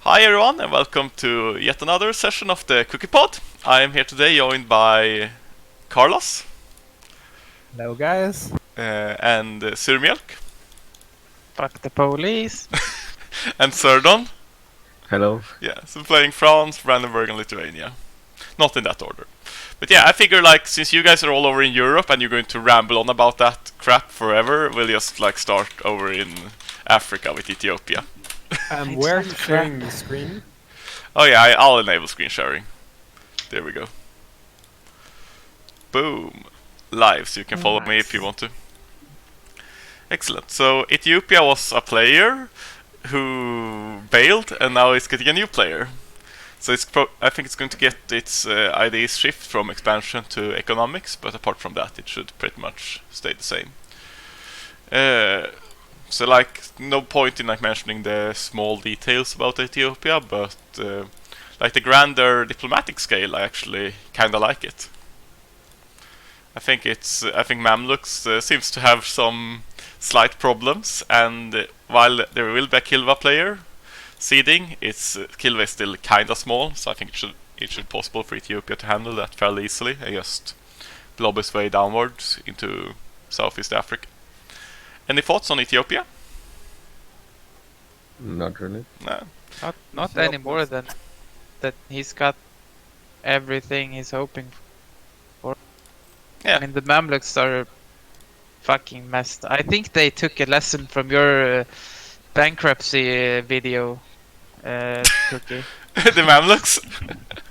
Hi everyone and welcome to yet another session of the Cookiepod. I am here today joined by Carlos Hello, guys. and Sur Mjölk Fuck the police. and Surdon. Hello. Yeah, so playing France, Brandenburg and Lithuania. Not in that order. But yeah, I figure like since you guys are all over in Europe and you're going to ramble on about that crap forever, we'll just like start over in Africa with Ethiopia. We're sharing the screen. Oh yeah, I'll enable screen sharing. There we go. Boom. Live, so you can follow me if you want to. Excellent. So Ethiopia was a player who bailed and now is getting a new player. So I think it's going to get its IDs shift from expansion to economics, but apart from that it should pretty much stay the same. So like no point in like mentioning the small details about Ethiopia, but like the grander diplomatic scale, I actually kinda like it. I think Mamluks seems to have some slight problems, and while there will be a Kilva player seeding, Kilva is still kinda small, so I think it should be possible for Ethiopia to handle that fairly easily and just blob its way downwards into Southeast Africa. Any thoughts on Ethiopia? Not really. No. Not anymore than that he's got everything he's hoping for. Yeah. I mean the Mamluks are fucking messed. I think they took a lesson from your bankruptcy video, Cookie. The Mamluks?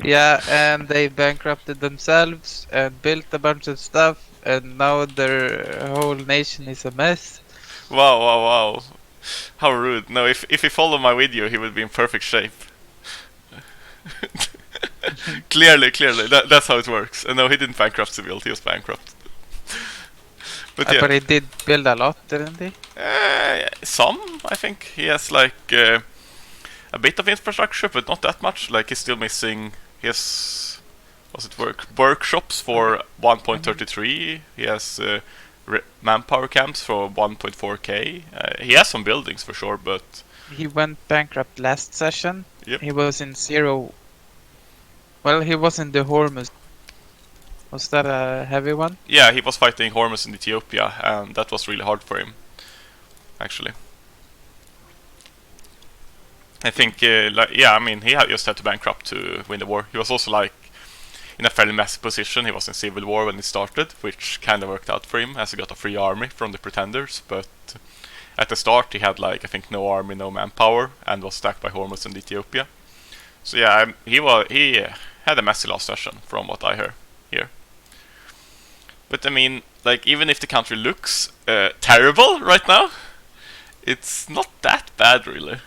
Yeah, and they bankrupted themselves and built a bunch of stuff, and now their whole nation is a mess. Wow. How rude. No, if he followed my video, he would be in perfect shape. Clearly. That's how it works. And no, he didn't bankrupt Seville, he was bankrupt. But yeah. But he did build a lot, didn't he? Some, I think. He has like a bit of infrastructure, but not that much. Like he's still missing. He has workshops for 1.33. He has manpower camps for 1.4k. He has some buildings for sure, but he went bankrupt last session. Yep. He was in zero. Well, he was in the Hormuz. Was that a heavy one? Yeah, he was fighting Hormuz in Ethiopia, and that was really hard for him, actually. I think, he just had to bankrupt to win the war. He was also like in a fairly messy position. He was in civil war when he started, which kind of worked out for him as he got a free army from the pretenders. But at the start, he had like I think no army, no manpower, and was stacked by Hormuz and Ethiopia. So yeah, he had a messy last session from what I hear here. But I mean, like even if the country looks terrible right now, it's not that bad really.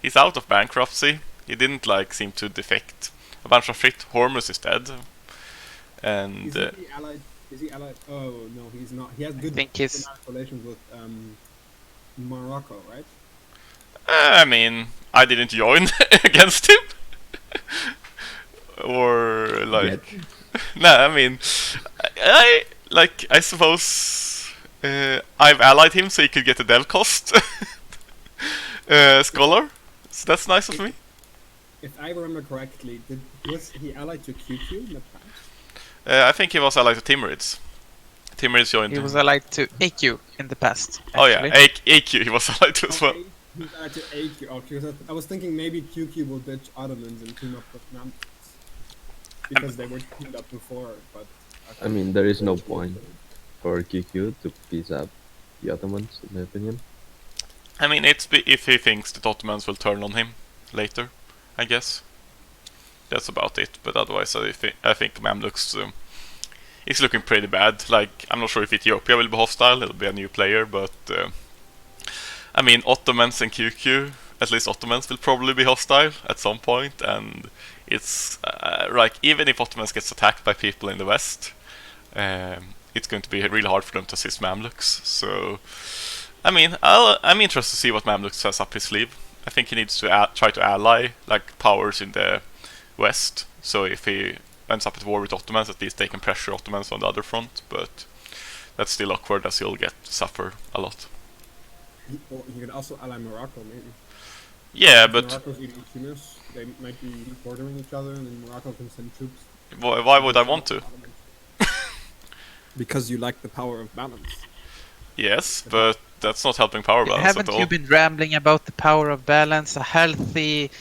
He's out of bankruptcy. He didn't like seem to defect. A bunch of shit. Hormuz is dead. And Is he allied? Is he allied? Oh no, he's not. He has good diplomatic relations with Morocco, right? I mean, I didn't join against him. Or like, no, I mean, I suppose I've allied him so he could get a dev cost scholar. So that's nice of me. If I remember correctly, was he allied to QQ in the past? I think he was allied to Timurids. Timurids joined. He was allied to AQ in the past. Actually. Oh yeah, AQ he was allied to as well. He was allied to AQ. Okay, I was thinking maybe QQ will ditch Ottomans and team up with Mamluks because they were teamed up before. But I mean, there is no point for QQ to piece up the Ottomans, in my opinion. I mean, it's if he thinks the Ottomans will turn on him later, I guess. That's about it. But otherwise, I think Mamluks is looking pretty bad. Like, I'm not sure if Ethiopia will be hostile. It'll be a new player, but I mean, Ottomans and QQ. At least Ottomans will probably be hostile at some point, and it's like even if Ottomans gets attacked by people in the West, it's going to be really hard for them to assist Mamluks. So. I mean, I'm interested to see what Mamluks has up his sleeve. I think he needs to try to ally like powers in the west. So if he ends up at war with Ottomans, at least they can pressure Ottomans on the other front. But that's still awkward as he'll suffer a lot. he could also ally Morocco, maybe. Yeah, If but Morocco's eating Tunis, they might be bordering each other, and then Morocco can send troops. why would I want to? Because you like the power of balance. Yes, but that's not helping power balance at Haven't all. you been rambling about the power of balance, a healthy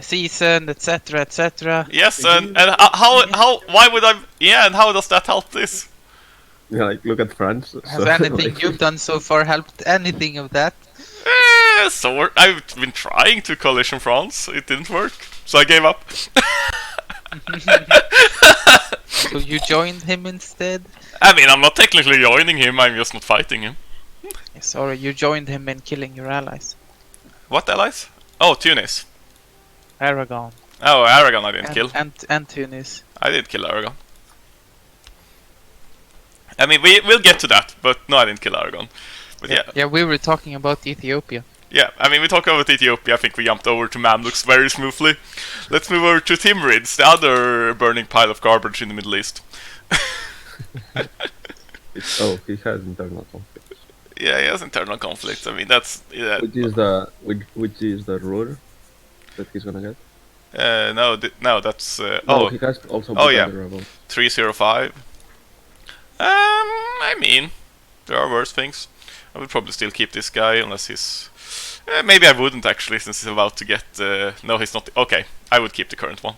season, etc., etc.? Yes, They and give you how why would I? Yeah, and how does that help this? Yeah, like look at France. Has so, anything like, you've done so far helped anything of that? So I've been trying to coalition France. It didn't work, so I gave up. So you joined him instead? I mean, I'm not technically joining him. I'm just not fighting him. Sorry, you joined him in killing your allies. What allies? Oh, Tunis. Aragon. Oh, Aragon I didn't kill. And Tunis. I did kill Aragon. I mean, we'll get to that, but no, I didn't kill Aragon. But yeah. Yeah, we were talking about Ethiopia. Yeah, I mean, we talked about Ethiopia. I think we jumped over to Mamluks very smoothly. Let's move over to Timurids, the other burning pile of garbage in the Middle East. oh, he has internal conflict. Yeah, he has internal conflicts. I mean, that's Which is the ruler that he's gonna get? no, that's No, he has also Oh, yeah. the rebel. 305. I mean, there are worse things. I would probably still keep this guy unless he's. Maybe I wouldn't actually, since he's about to get. No, he's not. Okay, I would keep the current one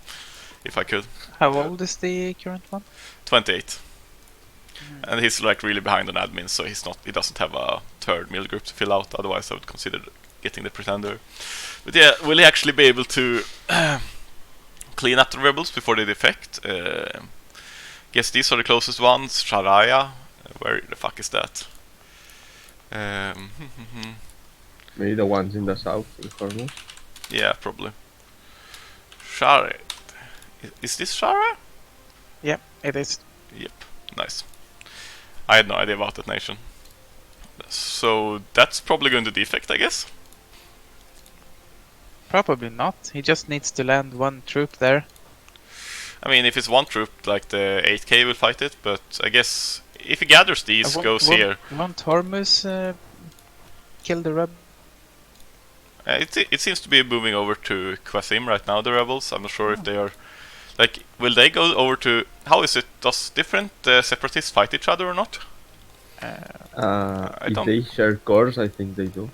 if I could. How old is the current one? 28. And he's like really behind on admin, so he's not. He doesn't have a third mill group to fill out. Otherwise, I would consider getting the pretender. But yeah, will he actually be able to clean up the rebels before they defect? Guess these are the closest ones. Sharaya. Where the fuck is that? Maybe the ones in the south, in Hormuz. Yeah, probably. Shara. Is this Shara? Yep, it is. Yep, nice. I had no idea about that nation. So that's probably going to defect, I guess. Probably not. He just needs to land one troop there. I mean, if it's one troop, like the 8k will fight it, but I guess if he gathers these, goes here. Won't Hormuz kill the rebel? It seems to be moving over to Qasim right now, the rebels. I'm not sure if they are. Like, will they go over to. How is it? Does different separatists fight each other or not? If they share cores, I think they do.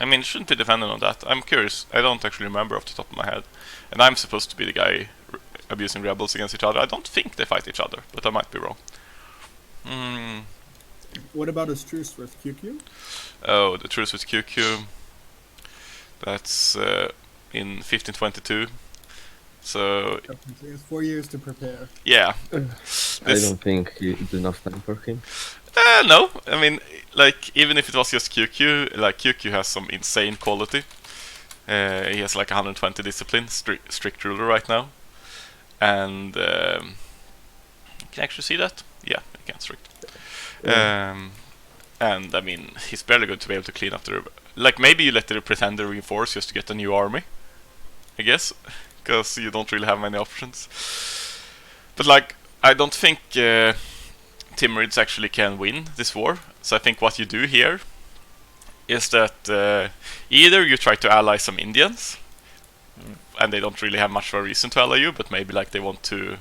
I mean, shouldn't be dependent on that. I'm curious. I don't actually remember off the top of my head. And I'm supposed to be the guy abusing rebels against each other. I don't think they fight each other, but I might be wrong. What about his truce with QQ? Oh, the truce with QQ. That's in 1522. So He has 4 years to prepare. yeah. I don't think it's enough time for him. No, I mean, like, even if it was just QQ, like, QQ has some insane quality. He has like 120 discipline, strict ruler right now. And, can you actually see that? Yeah, you can, strict. And, I mean, he's barely going to be able to clean up the... Like, maybe you let the pretender reinforce just to get a new army, I guess. Because you don't really have many options. But, like, I don't think... Timurids actually can win this war. So I think what you do here is that either you try to ally some Indians, and they don't really have much of a reason to ally you, but maybe like they want to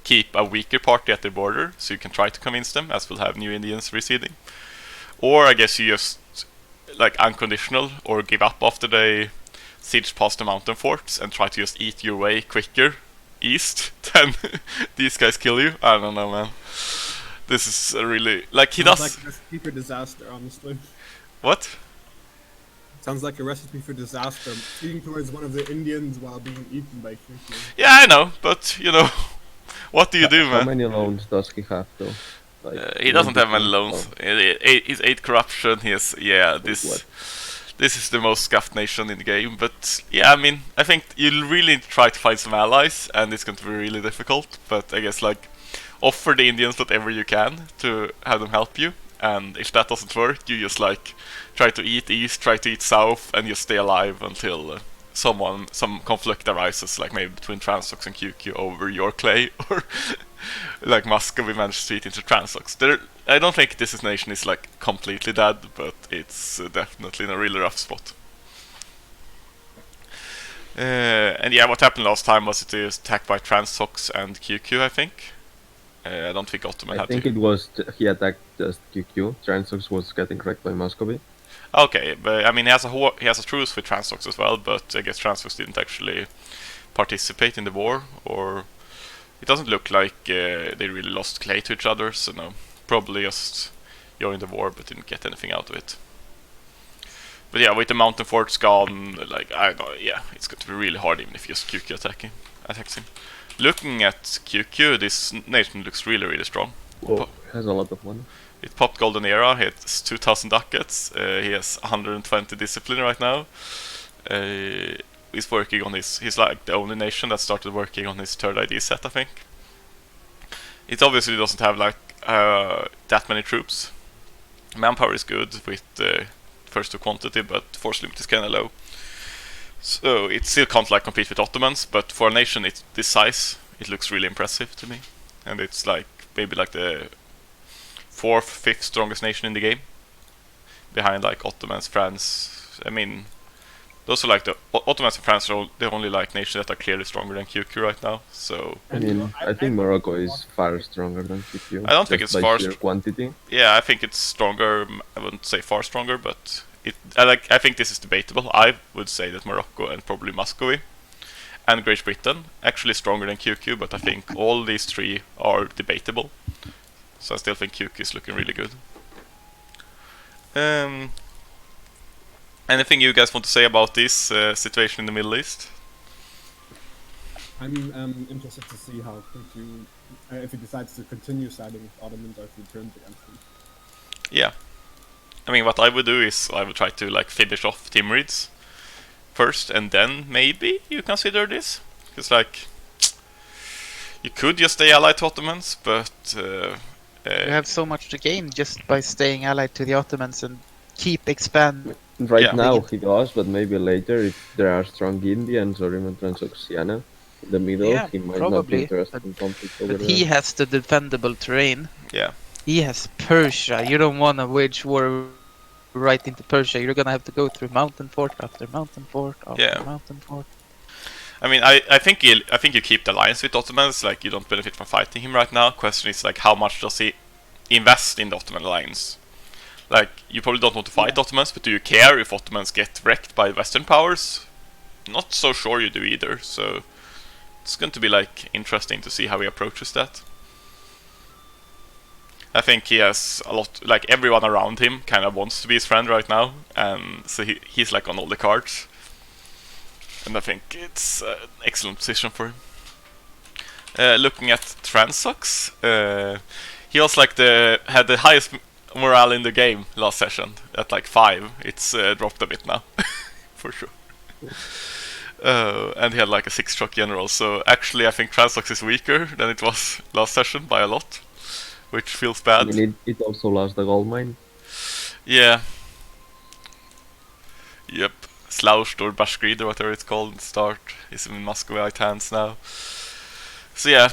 keep a weaker party at their border, so you can try to convince them, as we'll have new Indians receding. Or I guess you just like unconditional, or give up after they siege past the mountain forts and try to just eat your way quicker east than these guys kill you. I don't know, man. This is really like he Sounds does. like a recipe for disaster, honestly. What? Sounds like a recipe for disaster. Eating towards one of the Indians while being eaten by QQ. Yeah, I know, but you know, what do you do, How man? many loans does he have, though? Like, He doesn't have many loan. loans. He's 8 corruption. He has this. This is the most scuffed nation in the game, but yeah, I mean, I think you'll really try to find some allies, and it's going to be really difficult. But I guess like offer the Indians whatever you can to have them help you, and if that doesn't work, you just like try to eat east, try to eat south, and just stay alive until some conflict arises, like maybe between Transox and QQ over your clay, or like Muscovy managed to eat into Transox. I don't think this nation is like completely dead, but it's definitely in a really rough spot. And yeah, what happened last time was it was attacked by Transox and QQ, I think. I don't think Ottoman I had think to. it was he attacked just QQ. Transox was getting wrecked by Muscovy. Okay, but I mean he has a truce with Transox as well, but I guess Transox didn't actually participate in the war, or it doesn't look like they really lost clay to each other, so no, probably just joined the war but didn't get anything out of it. But yeah, with the mountain forts gone, like I don't know, yeah, it's going to be really hard even if just QQ attacks him. Looking at QQ, this nation looks really strong. Whoa, has a lot of money. It popped Golden Era, he has 2000 ducats, he has 120 discipline right now. He's working on he's like the only nation that started working on his third ID set, I think. It obviously doesn't have like that many troops. Manpower is good with first to quantity, but force limit is kinda low. So it still can't like compete with Ottomans, but for a nation this size, it looks really impressive to me. And it's like maybe like the 4th, 5th strongest nation in the game, behind like Ottomans, France. I mean, those are like the Ottomans and France are the only like nations that are clearly stronger than QQ right now. So I mean, I think Morocco is far stronger than QQ. I don't think just it's by far sheer quantity. yeah, I think it's stronger. I wouldn't say far stronger, but I think this is debatable. I would say that Morocco and probably Muscovy and Great Britain actually stronger than QQ, but I think all these three are debatable. So I still think QQ is looking really good. Anything you guys want to say about this situation in the Middle East? I'm interested to see how QQ, if he decides to continue siding with Ottomans or if he turns against them. Yeah. I mean, what I would do is I would try to like finish off Timurids first, and then maybe you consider this. Because like you could just stay allied to Ottomans, but You have so much to gain just by staying allied to the Ottomans and keep expanding. Right Yeah. now he does, but maybe later if there are strong Indians or even Transoxiana in the middle, Yeah, he might not be probably, interested in conflict over But there. he has the defendable terrain. yeah. He has Persia. You don't want to wage war right into Persia. You're gonna have to go through mountain fort after mountain fort after Yeah. mountain fort. I mean, I think you keep the alliance with Ottomans. Like you don't benefit from fighting him right now. Question is like how much does he invest in the Ottoman alliance? Like you probably don't want to fight Ottomans, but do you care if Ottomans get wrecked by Western powers? Not so sure you do either. So it's going to be like interesting to see how he approaches that. I think he has a lot, like everyone around him kind of wants to be his friend right now, and so he's like on all the cards. And I think it's an excellent position for him. Looking at Transox, he was like had the highest morale in the game last session at like 5. It's dropped a bit now, for sure. And he had like a 6-truck general, so actually I think Transox is weaker than it was last session by a lot, which feels bad. I mean, it also lost the gold mine. Yeah. Yep. Slouched or Bashgrid or whatever it's called start is in Muscovite hands now. So yeah.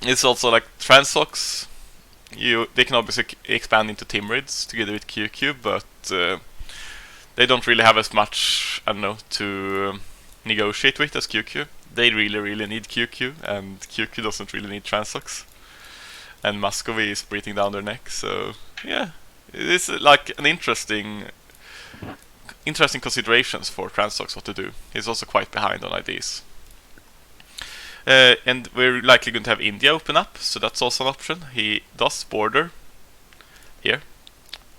It's also like Transox. They can obviously expand into Timurids together with QQ, but they don't really have as much, I don't know, to negotiate with as QQ. They really need QQ, and QQ doesn't really need Transox. And Muscovy is breathing down their neck, so yeah, it is like an interesting considerations for Transox what to do. He's also quite behind on ideas. And we're likely going to have India open up, so that's also an option. He does border here,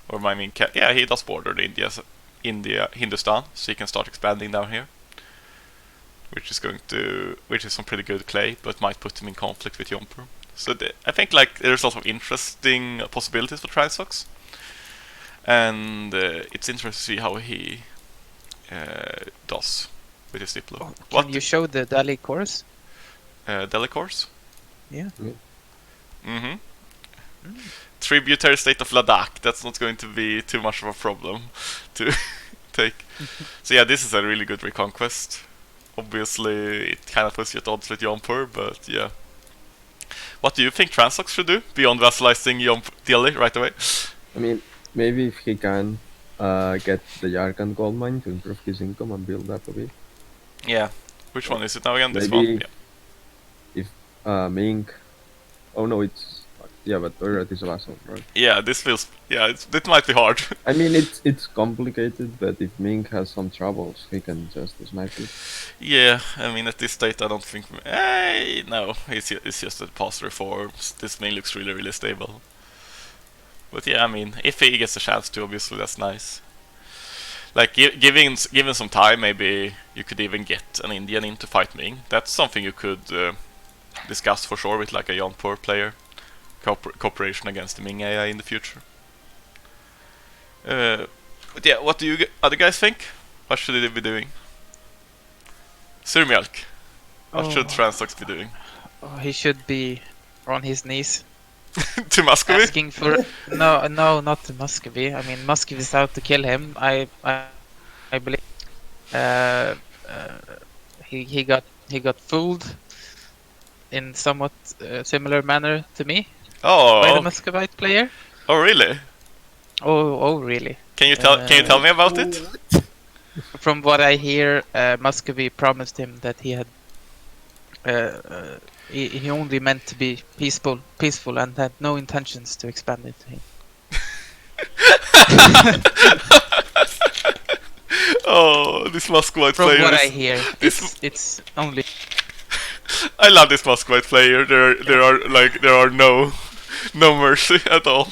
or I mean, yeah, he does border the Hindustan, so he can start expanding down here, which is some pretty good clay, but might put him in conflict with Yompur. So I think like there's a lot of interesting possibilities for Transox, and it's interesting to see how he does with his Diplo. Can you show the Dali course? Delicourse? Yeah. Mm-hmm. Tributary state of Ladakh. That's not going to be too much of a problem to take. So yeah, this is a really good reconquest. Obviously, it kind of puts you at odds with Yompur, but yeah. What do you think Transox should do beyond vassalizing Delhi right away? I mean, maybe if he can get the Yarkand gold mine to improve his income and build up a bit. Yeah. Which one is it now again? This Maybe one? Yeah. if Ming. Oh no, it's yeah, but Urret is a vassal, right? Yeah, this feels... Yeah, it might be hard. I mean, it's complicated, but if Ming has some troubles, he can just smash it. Yeah, I mean, at this state, I don't think... no, it's just a past reforms. This main looks really, really stable. But yeah, I mean, if he gets a chance to, obviously, that's nice. Like, given some time, maybe you could even get an Indian in to fight Ming. That's something you could discuss for sure with, like, a Jaunpur player. Cooperation against the Ming AI in the future. But yeah, what do you other guys think? What should they be doing? Sur Mjölk. What should Transox be doing? He should be on his knees To Muscovy? asking for no, not to Muscovy. I mean, Muscovy is out to kill him. I believe he got fooled in somewhat similar manner to me by the Oh, Muscovite player. oh really? Oh, really? Can you tell me about it? From what I hear, Muscovy promised him that he had he only meant to be peaceful, and had no intentions to expand it to him. Oh, this Muscovite From player. what I hear, this- it's only I love this Muscovite player. There are no mercy at all.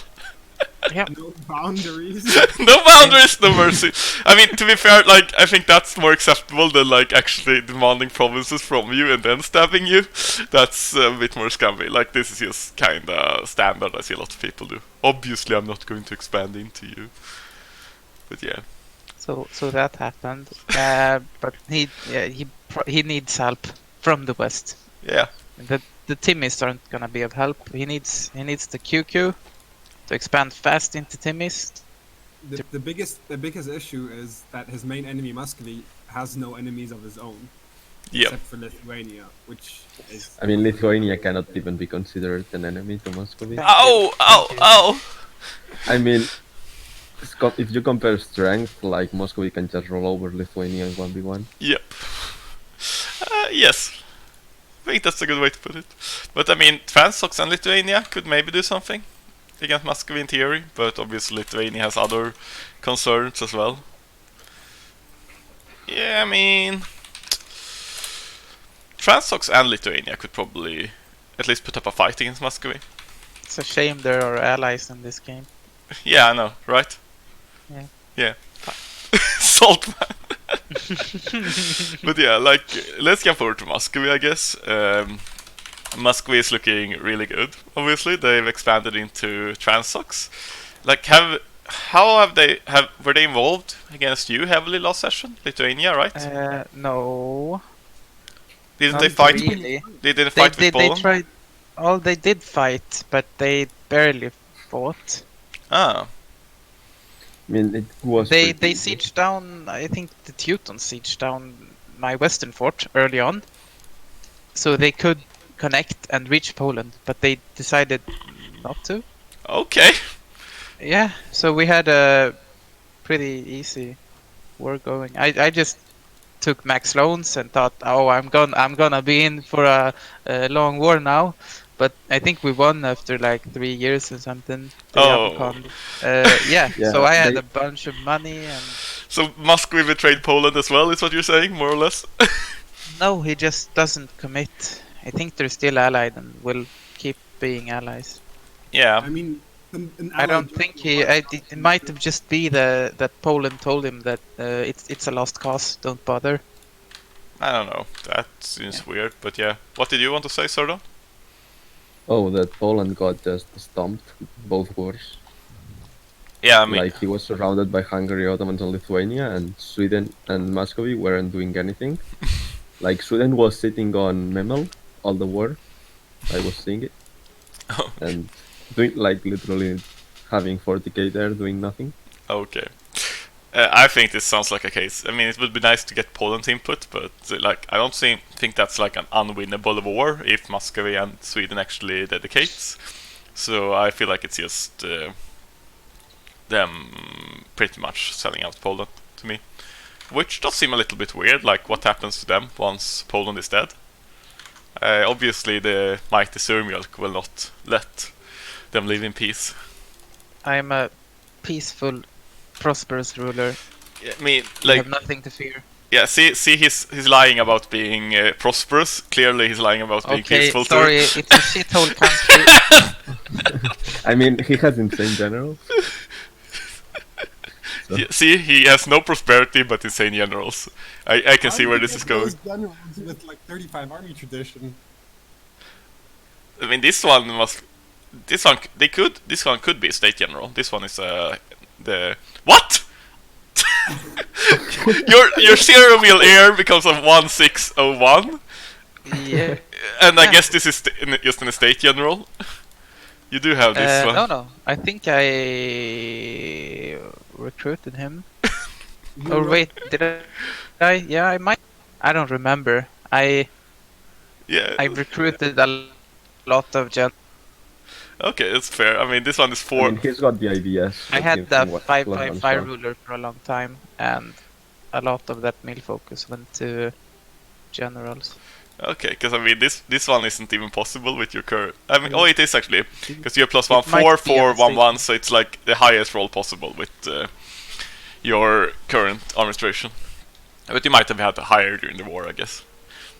No boundaries. No boundaries, no mercy. I mean, to be fair, like, I think that's more acceptable than, like, actually demanding provinces from you and then stabbing you. That's a bit more scummy. Like, this is just kinda standard. I see a lot of people do. Obviously, I'm not going to expand into you. But yeah. so that happened. But he needs help from the west. Yeah. The Timmies aren't gonna be of help. He needs the QQ to expand fast into Timmies. The biggest issue is that his main enemy Muscovy has no enemies of his own, Yep. except for Lithuania, which is. I mean, Lithuania cannot even be considered an enemy to Muscovy. Ow! Ow! Ow! I mean, if you compare strength, like Muscovy can just roll over Lithuania in 1v1. Yep. Yes. I think that's a good way to put it. But I mean, Transox and Lithuania could maybe do something against Muscovy in theory, but obviously Lithuania has other concerns as well. Yeah, I mean, Transox and Lithuania could probably at least put up a fight against Muscovy. It's a shame there are allies in this game. Yeah, I know, right? Yeah. Yeah. Salt man. But yeah, like, let's jump over to Muscovy, I guess. Muscovy is looking really good. Obviously, they've expanded into Transox. Like, were they involved against you heavily last session? Lithuania, right? No. Didn't not they fight? really. They didn't fight with They Poland? tried. Oh, they did fight, but they barely fought. Ah, I mean, it was. They pretty- sieged down. I think the Teutons sieged down my western fort early on, so they could connect and reach Poland, but they decided not to. okay. Yeah, so we had a pretty easy war going. I just took max loans and thought, oh, I'm gonna be in for a long war now. But I think we won after like 3 years or something. Oh. Yeah. Yeah, So I had they- a bunch of money, and So Muscovy betrayed Poland as well, is what you're saying, more or less? no, he just doesn't commit. I think they're still allied and will keep being allies. Yeah. I mean, an I don't ally think just- it might have just be that Poland told him that it's a lost cause. Don't bother. I don't know. That seems weird, but yeah. What did you want to say, Surdon? Oh, that Poland got just stumped both wars. Yeah, I mean, Like, he was surrounded by Hungary, Ottomans, and Lithuania, and Sweden and Muscovy weren't doing anything. Like, Sweden was sitting on Memel all the war. I was seeing it. Oh. And doing, like, literally having 40k there, doing nothing. okay. I think this sounds like a case. I mean, it would be nice to get Poland's input, but like, I don't think that's like an unwinnable war if Muscovy and Sweden actually dedicates. So I feel like it's just them pretty much selling out Poland to me. which does seem a little bit weird. Like, what happens to them once Poland is dead? Obviously, the mighty Sur Mjölk will not let them live in peace. I'm a peaceful, prosperous ruler. Yeah, I mean, You like, have nothing to fear. yeah. See, he's lying about being prosperous. Clearly, he's lying about being Okay, peaceful sorry, too. it's a shithole country. I mean, he has insane generals. So. Yeah, see, he has no prosperity but insane generals. I can see where this is going. Those generals with like 35 army tradition. I mean, this one must. This one could be a state general. This one is the what? your 0 mil air becomes a 1601, Yeah. and I Yeah. guess this is just an estate general. You do have this one. No. I think I recruited him. Or wait, did I? Yeah, I might. I don't remember. I Yeah. recruited a lot of gen. Okay, that's fair. I mean, this one is I 4. mean, he's got the IBS. I that had gives the him what, 555 +1 ruler for a long time, and a lot of that mill focus went to generals. Okay, because I mean, this one isn't even possible with your current. I mean, oh, it is actually, because you have +1 It might 4 be a 4 1 1, mistake. so it's like the highest roll possible with your current administration. But you might have had higher during the war, I guess.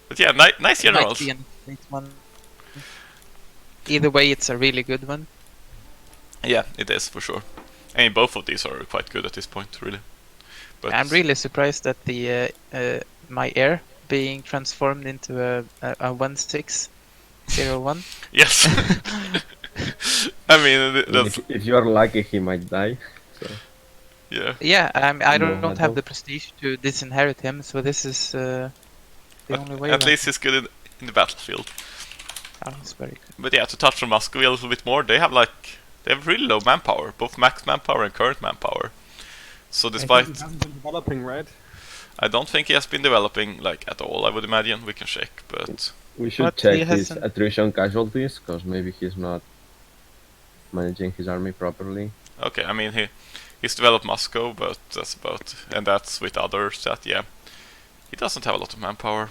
But yeah, nice It might generals. be an great one. Either way, it's a really good one. Yeah, it is for sure. I mean, both of these are quite good at this point, really. But I'm really surprised at the my air being transformed into a 1601. yes. I mean, that's If you're lucky, he might die. So. yeah. Yeah, I No, don't I have the don't. prestige to disinherit him, so this is the only way. At right least he's good in the battlefield. now. Oh, it's very good. But yeah, to touch on Muscovy a little bit more, they have really low manpower, both max manpower and current manpower. So I think despite, it hasn't been developing, right? I don't think he has been developing like at all. I would imagine we can check, but We should But he check his hasn't- attrition casualties, because maybe he's not managing his army properly. okay. I mean, he's developed Moscow, but that's about, and that's with others. That yeah, he doesn't have a lot of manpower.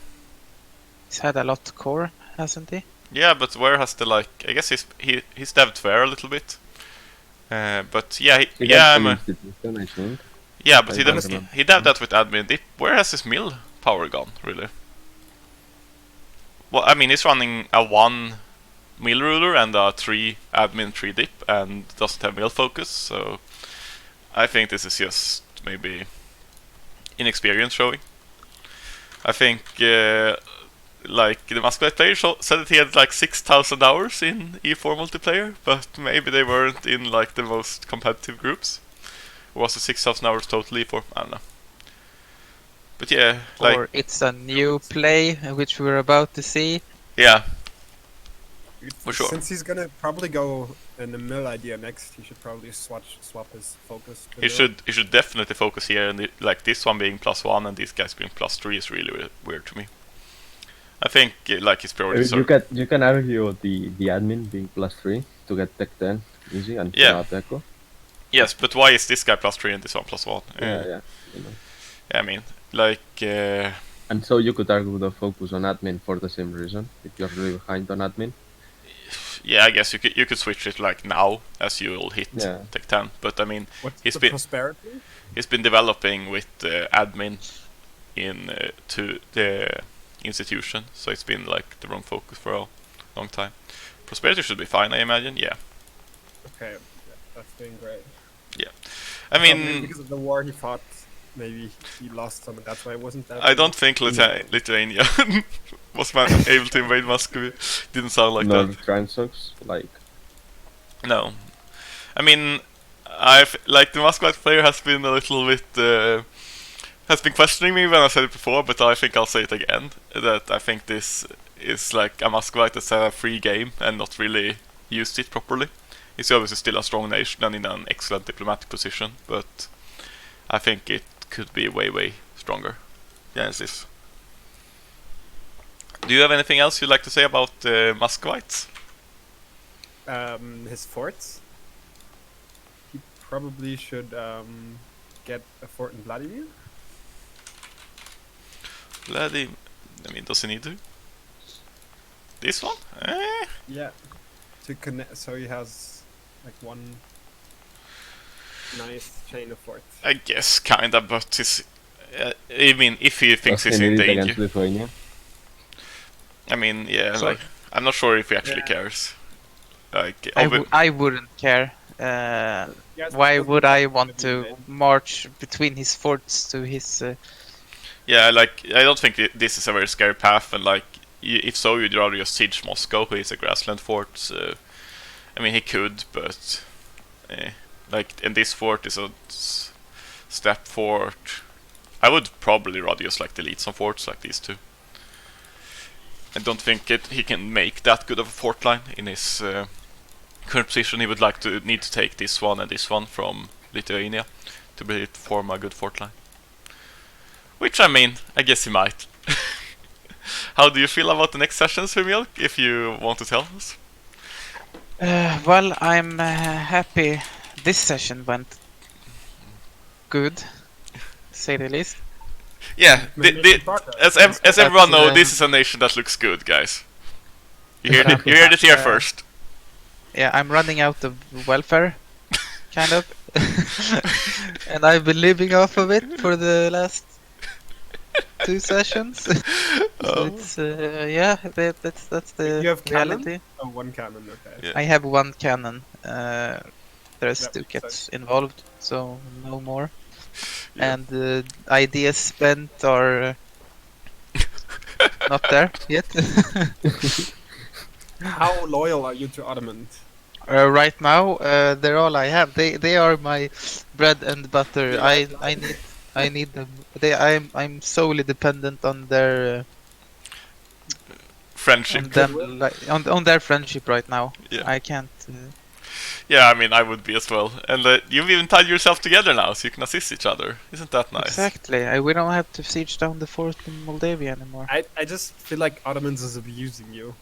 He's had a lot of core, hasn't he? Yeah, but where has the like? I guess he's devved fair a little bit. But yeah, He yeah, got I'm some a, institution, I think. yeah, but I he don't devved remember. he devved that with admin dip. Where has his mill power gone, really? Well, I mean, he's running a 1 mill ruler and a 3 admin 3 dip, and doesn't have mill focus. So I think this is just maybe inexperience showing. I think like the Muscovite player said that he had like 6,000 hours in E4 multiplayer, but maybe they weren't in like the most competitive groups. Or was it 6,000 hours total E4? I don't know. But yeah, like Or it's a new play, which we're about to see. yeah, For sure. Since he's gonna probably go in the mill idea next, he should probably swap his focus. to he mill. should definitely focus here, and like this one being +1 and these guys being +3 is really weird to me. I think like his priorities are You can argue the admin being +3 to get Tech 10 easy and Yeah. fill out Echo. yes, but why is this guy +3 and this one +1? Yeah. You know. I mean, like And so you could argue the focus on admin for the same reason. If you're really behind on admin. yeah, I guess you could switch it like now as you'll hit Yeah. Tech 10. But I mean, What's he's the been prosperity? he's been developing with admin in to the institution, so it's been like the wrong focus for a long time. Prosperity should be fine, I imagine. Yeah, Okay, yeah, that's doing great. I Maybe mean, because of the war he fought, maybe he lost some, and that's why it wasn't that. I don't think Lithuania was able to invade Muscovy. Didn't sound like Nor that. Transocks, like No, I mean, I've like the Muscovite player has been a little bit has been questioning me when I said it before, but I think I'll say it again. That I think this is like a Muscovite that's had a free game and not really used it properly. He's obviously still a strong nation and in an excellent diplomatic position, but I think it could be way stronger than this. Do you have anything else you'd like to say about Muscovites? His forts. He probably should get a fort in Vladimir. Let him. I mean, does he need to? This one? Eh. Yeah. To connect, so he has like one nice chain of forts. I guess kinda, but his. I mean, if he thinks Does he's he in need it against danger. Lithuania? I mean, yeah, So- like I'm not sure if he actually Yeah. cares. Like, I wouldn't care. Yes, Why because would he I doesn't want wanna to be dead. march between his forts to his? yeah, like I don't think this is a very scary path, and like if so, you'd rather just siege Moscow, who is a grassland fort. So, I mean, he could, but like, and this fort is a step fort. I would probably rather just like delete some forts like these two. I don't think he can make that good of a fort line in his current position. He would need to take this one and this one from Lithuania to form a good fort line. Which, I mean, I guess he might. How do you feel about the next session, Sur Mjölk, if you want to tell us? Well, I'm happy this session went good, to say the least. Yeah, Making progress. as everyone knows, That's, this is a nation that looks good, guys. You heard Yeah. it, you heard it here first. Yeah, I'm running out of welfare, kind of, and I've been living off of it for the last 2 sessions. So Oh. it's yeah, that's the You have cannon? reality. Oh, one cannon, okay. Yeah. I have 1 cannon. There's Yep, ducats involved, so no more. And ideas spent are not there yet. How loyal are you to Ottomans? Right now, they're all I have. They are my bread and butter. Yeah, I need them. I'm solely dependent on their Friendship. on them on their friendship right now. Yeah. I can't. Yeah, I mean, I would be as well. And you've even tied yourself together now, so you can assist each other. Isn't that nice? Exactly. We don't have to siege down the fort in Moldavia anymore. I just feel like Ottomans is abusing you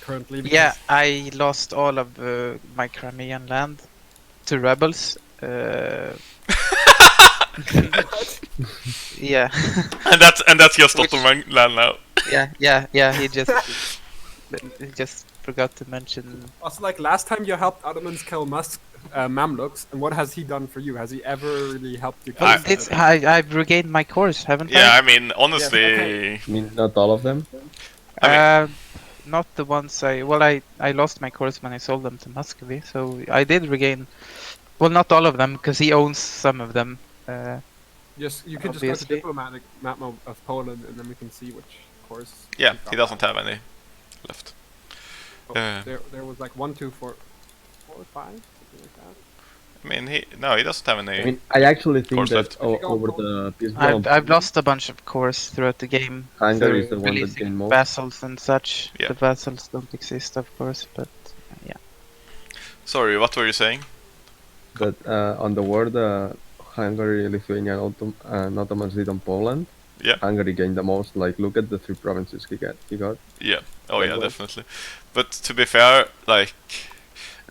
currently. Yeah, because- I lost all of my Crimean land to rebels. Yeah, And that's just Which- Ottoman land now. yeah. He just forgot to mention. Also, like last time you helped Ottomans kill Mamluks, and what has he done for you? Has he ever really helped you? Well, kill I've regained my course, haven't Yeah, I? I mean, honestly, okay. I mean, not all of them. Not the ones I lost my course when I sold them to Muscovy, so I did regain. Well, not all of them, because he owns some of them. you can just go to obviously. diplomatic map of Poland, and then we can see which course. yeah, got he doesn't back. have any left. Oh, there was like 1, 2, 4, 4, 5, something like that. I mean, he doesn't have any. I mean, I actually think Course that left. over the peace war, I've lost a bunch of cores throughout the game. Hungary is through the one that releasing gained most. vassals and such. Yeah. The vassals don't exist, of course, but yeah. Sorry, what were you saying? But on the war, Hungary, Lithuania, and Ottomans did on Poland. Yeah. Hungary gained the most. Like, look at the 3 provinces he got. Yeah. Oh Like yeah, what? definitely. But to be fair, like,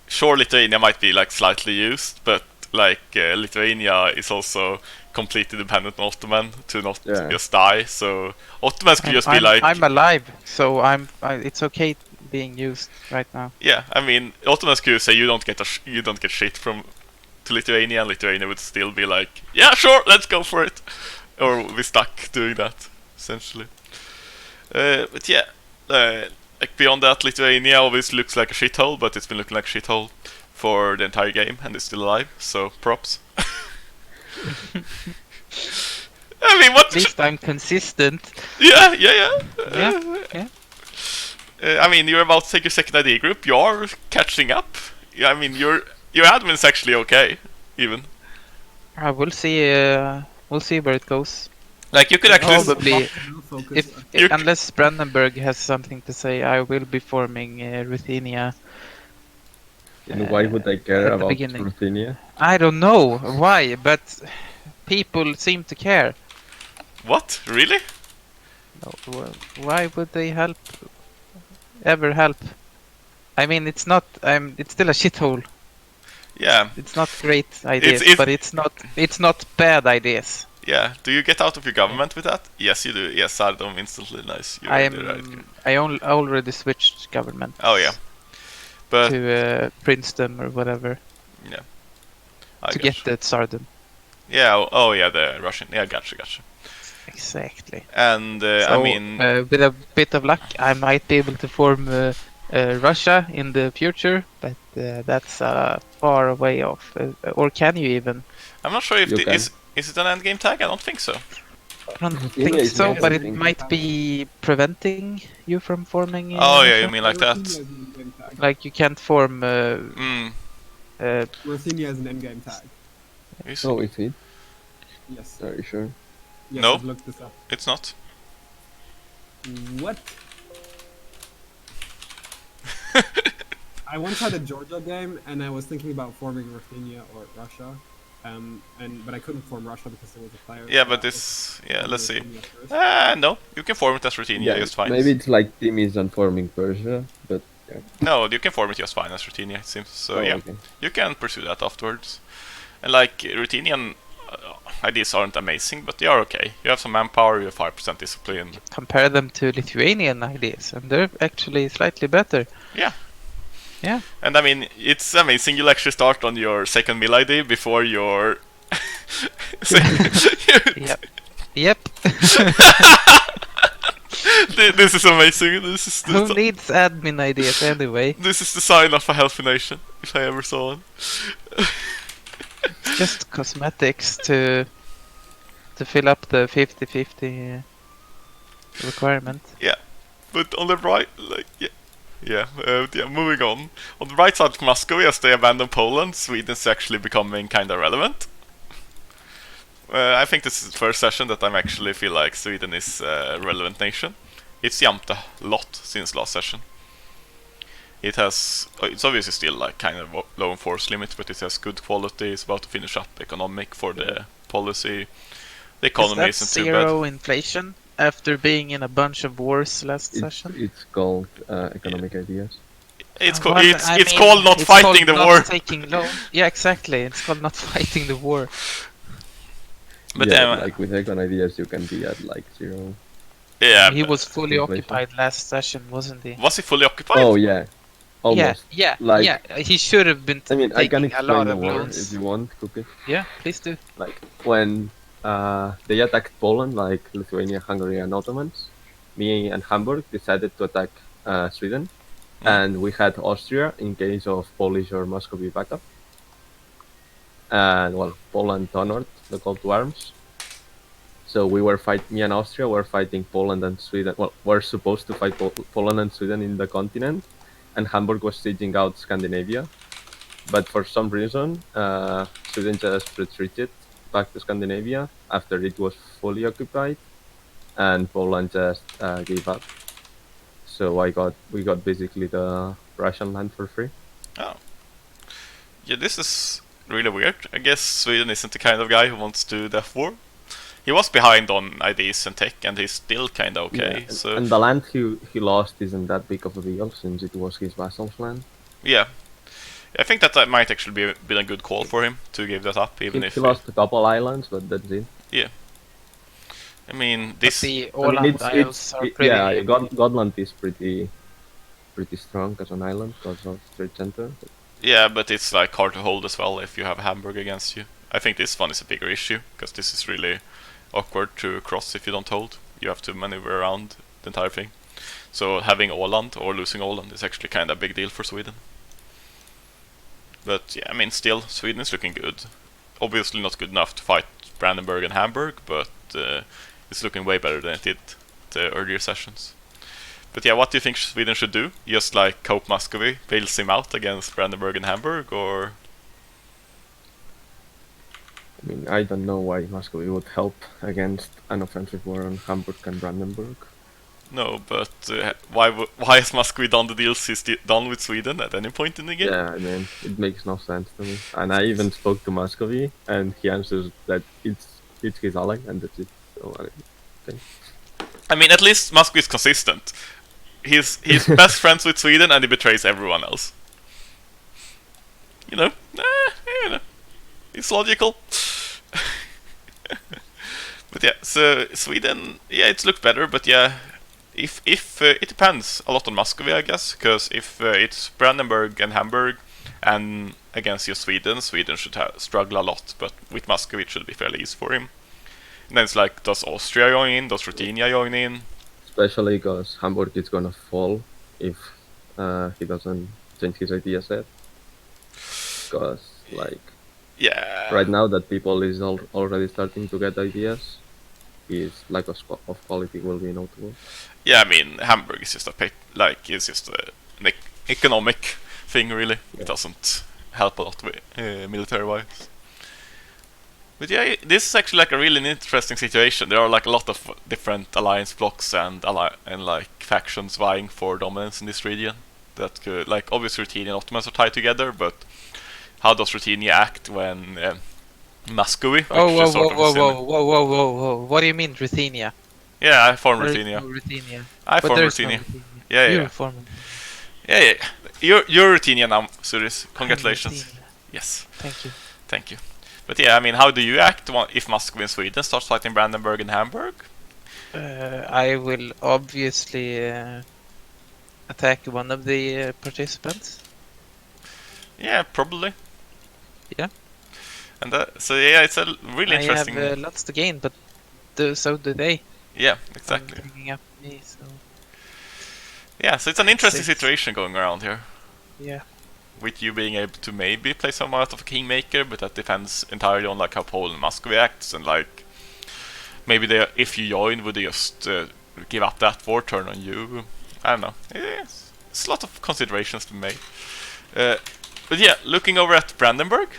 sure, Lithuania might be like slightly used, but like Lithuania is also completely dependent on Ottoman to not Yeah. just die. So Ottomans could just be like, I'm alive, so it's okay being used right now. yeah. I mean, Ottomans could say you don't get shit from to Lithuania, and Lithuania would still be like, yeah, sure, let's go for it, or be stuck doing that essentially. But yeah, like beyond that, Lithuania obviously looks like a shithole, but it's been looking like a shithole for the entire game, and it's still alive. So props. I mean, what? At least I'm consistent. Yeah. Yeah. I mean, you're about to take your second ID group. You are catching up. Yeah, I mean, your admin's actually okay, even. We'll see. We'll see where it goes. Like you could actually. Probably, Focus if You- unless Brandenburg has something to say, I will be forming Ruthenia. And why would I care At the about beginning. Ruthenia? I don't know why, but people seem to care. What? Really? No, why would they ever help? I mean, it's not. It's still a shithole. Yeah. It's not great ideas, it's- but it's not bad ideas. Yeah. Do you get out of your government with that? Yes, you do. Yes, Surdon instantly. Nice. You already right. I already switched government. Oh yeah. But To Princeton or whatever yeah. I to gotcha. get the Surdon. Yeah. Oh yeah, the Russian. Yeah, gotcha. Exactly. And So, I mean, with a bit of luck, I might be able to form Russia in the future, but that's far away off. Or can you even? I'm not sure if You can. is it an endgame tag? I don't think so. I don't Yeah, think it's so, not but it something. might be preventing you from forming. Oh yeah, Russia. you mean like that? Ruthenia is an endgame tag. Like you can't form. Ruthenia is an endgame tag. Is Oh, it? is it? Yes. Are you sure? Yes, No. I've looked this up. It's not. What? I once had a Georgia game, and I was thinking about forming Ruthenia or Russia, but I couldn't form Russia because there was a player. Yeah, so but I was this. Yeah, forming let's see. Ruthenia first. No, you can form it as routine. Yeah, just fine. maybe it's like Tim isn't forming Persia, but yeah. No, you can form it just fine as Rutinia, it seems. So Oh, yeah, okay. you can pursue that afterwards. And like Rutinian ideas aren't amazing, but they are okay. You have some manpower, you have 5% discipline. Compare them to Lithuanian ideas, and they're actually slightly better. Yeah. Yeah. And I mean, it's amazing. You'll actually start on your second mill ID before your. Yep. Yep. This is amazing. This is Who needs admin ideas anyway? This is the sign of a healthy nation, if I ever saw one. It's just cosmetics to fill up the 50-50 requirement. But on the right, like yeah, moving on. On the right side of Moscow, as they abandon Poland, Sweden's actually becoming kind of relevant. I think this is the first session that I actually feel like Sweden is a relevant nation. It's jumped a lot since last session. It's obviously still like kind of low on force limit, but it has good quality. It's about to finish up economic for the policy. The economy Is that isn't too bad. zero inflation after being in a bunch of wars last session? It's called economic ideas. It's Well, it's I called mean, not it's fighting called the not war. Taking loan. Yeah, exactly. It's called not fighting the war. But yeah, like with econ ideas, you can be at like 0. yeah, He was fully inflation. occupied last session, wasn't he? was he fully occupied? Oh yeah, almost. Yeah, Like- yeah. He should have been I mean, I can taking a lot explain the of war loans. if you want, Cookie. Yeah, please do. Like when they attacked Poland, like Lithuania, Hungary, and Ottomans, me and Hamburg decided to attack Sweden, and we had Austria in case of Polish or Muscovy backup. And well, Poland honored the call to arms. So we were me and Austria were fighting Poland and Sweden. Well, we're supposed to fight Poland and Sweden in the continent, and Hamburg was sieging out Scandinavia. But for some reason, Sweden just retreated back to Scandinavia after it was fully occupied, and Poland just gave up. So we got basically the Russian land for free. Oh. Yeah, this is really weird. I guess Sweden isn't the kind of guy who wants to do death war. He was behind on ideas and tech, and he's still kind of okay. Yeah, So and the land he lost isn't that big of a deal since it was his vassal's land. yeah, I think that might actually been a good call for him to give that up, even if He lost a couple islands, but that's it. I mean, But this. the I mean, Åland Isles are pretty. yeah, Gotland is pretty strong as an island because of trade center. But Yeah, but it's like hard to hold as well if you have Hamburg against you. I think this one is a bigger issue because this is really awkward to cross if you don't hold. You have to maneuver around the entire thing. So having Åland or losing Åland is actually kind of a big deal for Sweden. But yeah, I mean, still Sweden is looking good. Obviously not good enough to fight Brandenburg and Hamburg, but it's looking way better than it did the earlier sessions. But yeah, what do you think Sweden should do? Just like cope Muscovy, bails him out against Brandenburg and Hamburg, or? I mean, I don't know why Moscow would help against an offensive war on Hamburg and Brandenburg. No, but why has Muscovy done the deals he's done with Sweden at any point in the game? Yeah, I mean, it makes no sense to me. And I even spoke to Muscovy, and he answers that it's his ally, and that's it. So, okay. I mean, at least Muscovy is consistent. He's best friends with Sweden, and he betrays everyone else. You know, it's logical. But yeah, so Sweden, yeah, it's looked better, but yeah, if it depends a lot on Muscovy, I guess, because if it's Brandenburg and Hamburg, and against just Sweden, Sweden should struggle a lot, but with Muscovy it should be fairly easy for him. And then it's like, does Austria join in? Does Ruthenia join in? Especially because Hamburg is gonna fall if he doesn't change his idea set. Because like Yeah. right now that people is already starting to get ideas, his lack of quality will be notable. Yeah, I mean, Hamburg is just it's just an economic thing, really. Yeah. It doesn't help a lot with military-wise. But yeah, this is actually like a really interesting situation. There are like a lot of different alliance blocks and like factions vying for dominance in this region. That could, like, obviously Ruthenia and Ottomans are tied together, but how does Ruthenia act when Muscovy? Oh, which is whoa, sort of whoa, a semi- whoa, whoa, whoa, whoa, whoa! What do you mean, Ruthenia? Yeah, I formed There is Ruthenia. no Ruthenia. I But formed there's no Ruthenia. Ruthenia. Yeah, yeah, You're yeah. forming. Yeah, yeah. You're Ruthenia now, Suris. Congratulations. Ruthenia. Yes, Thank you. thank you. But yeah, I mean, how do you act if Muscovy and Sweden starts fighting Brandenburg and Hamburg? I will obviously attack one of the participants. Yeah, probably. Yeah. And so yeah, it's a really I interesting. have lots to gain, but so do they. Yeah, exactly. Bringing up me, so Yeah, so it's an interesting Six. situation going around here. yeah. With you being able to maybe play some out of a kingmaker, but that depends entirely on like how Poland and Muscovy acts, and like maybe they, if you join, would they just give up that war turn on you? I don't know. It's a lot of considerations to make. But yeah, looking over at Brandenburg,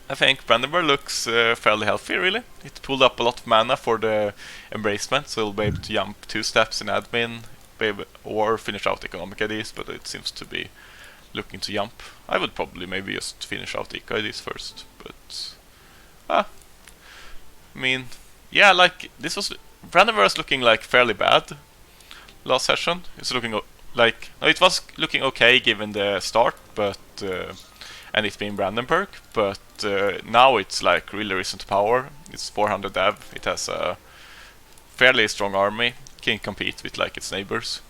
I think Brandenburg looks fairly healthy, really. It pulled up a lot of mana for the embracement, so it'll be able to jump 2 steps in admin, or finish out economic IDs, but it seems to be looking to jump. I would probably maybe just finish out the eco IDs first, but I mean, yeah, like this was Brandenburg was looking like fairly bad last session. It's looking like no, it was looking okay given the start, but and it's been Brandenburg, but now it's like really risen to power. It's 400 dev. It has a fairly strong army. Can compete with like its neighbors.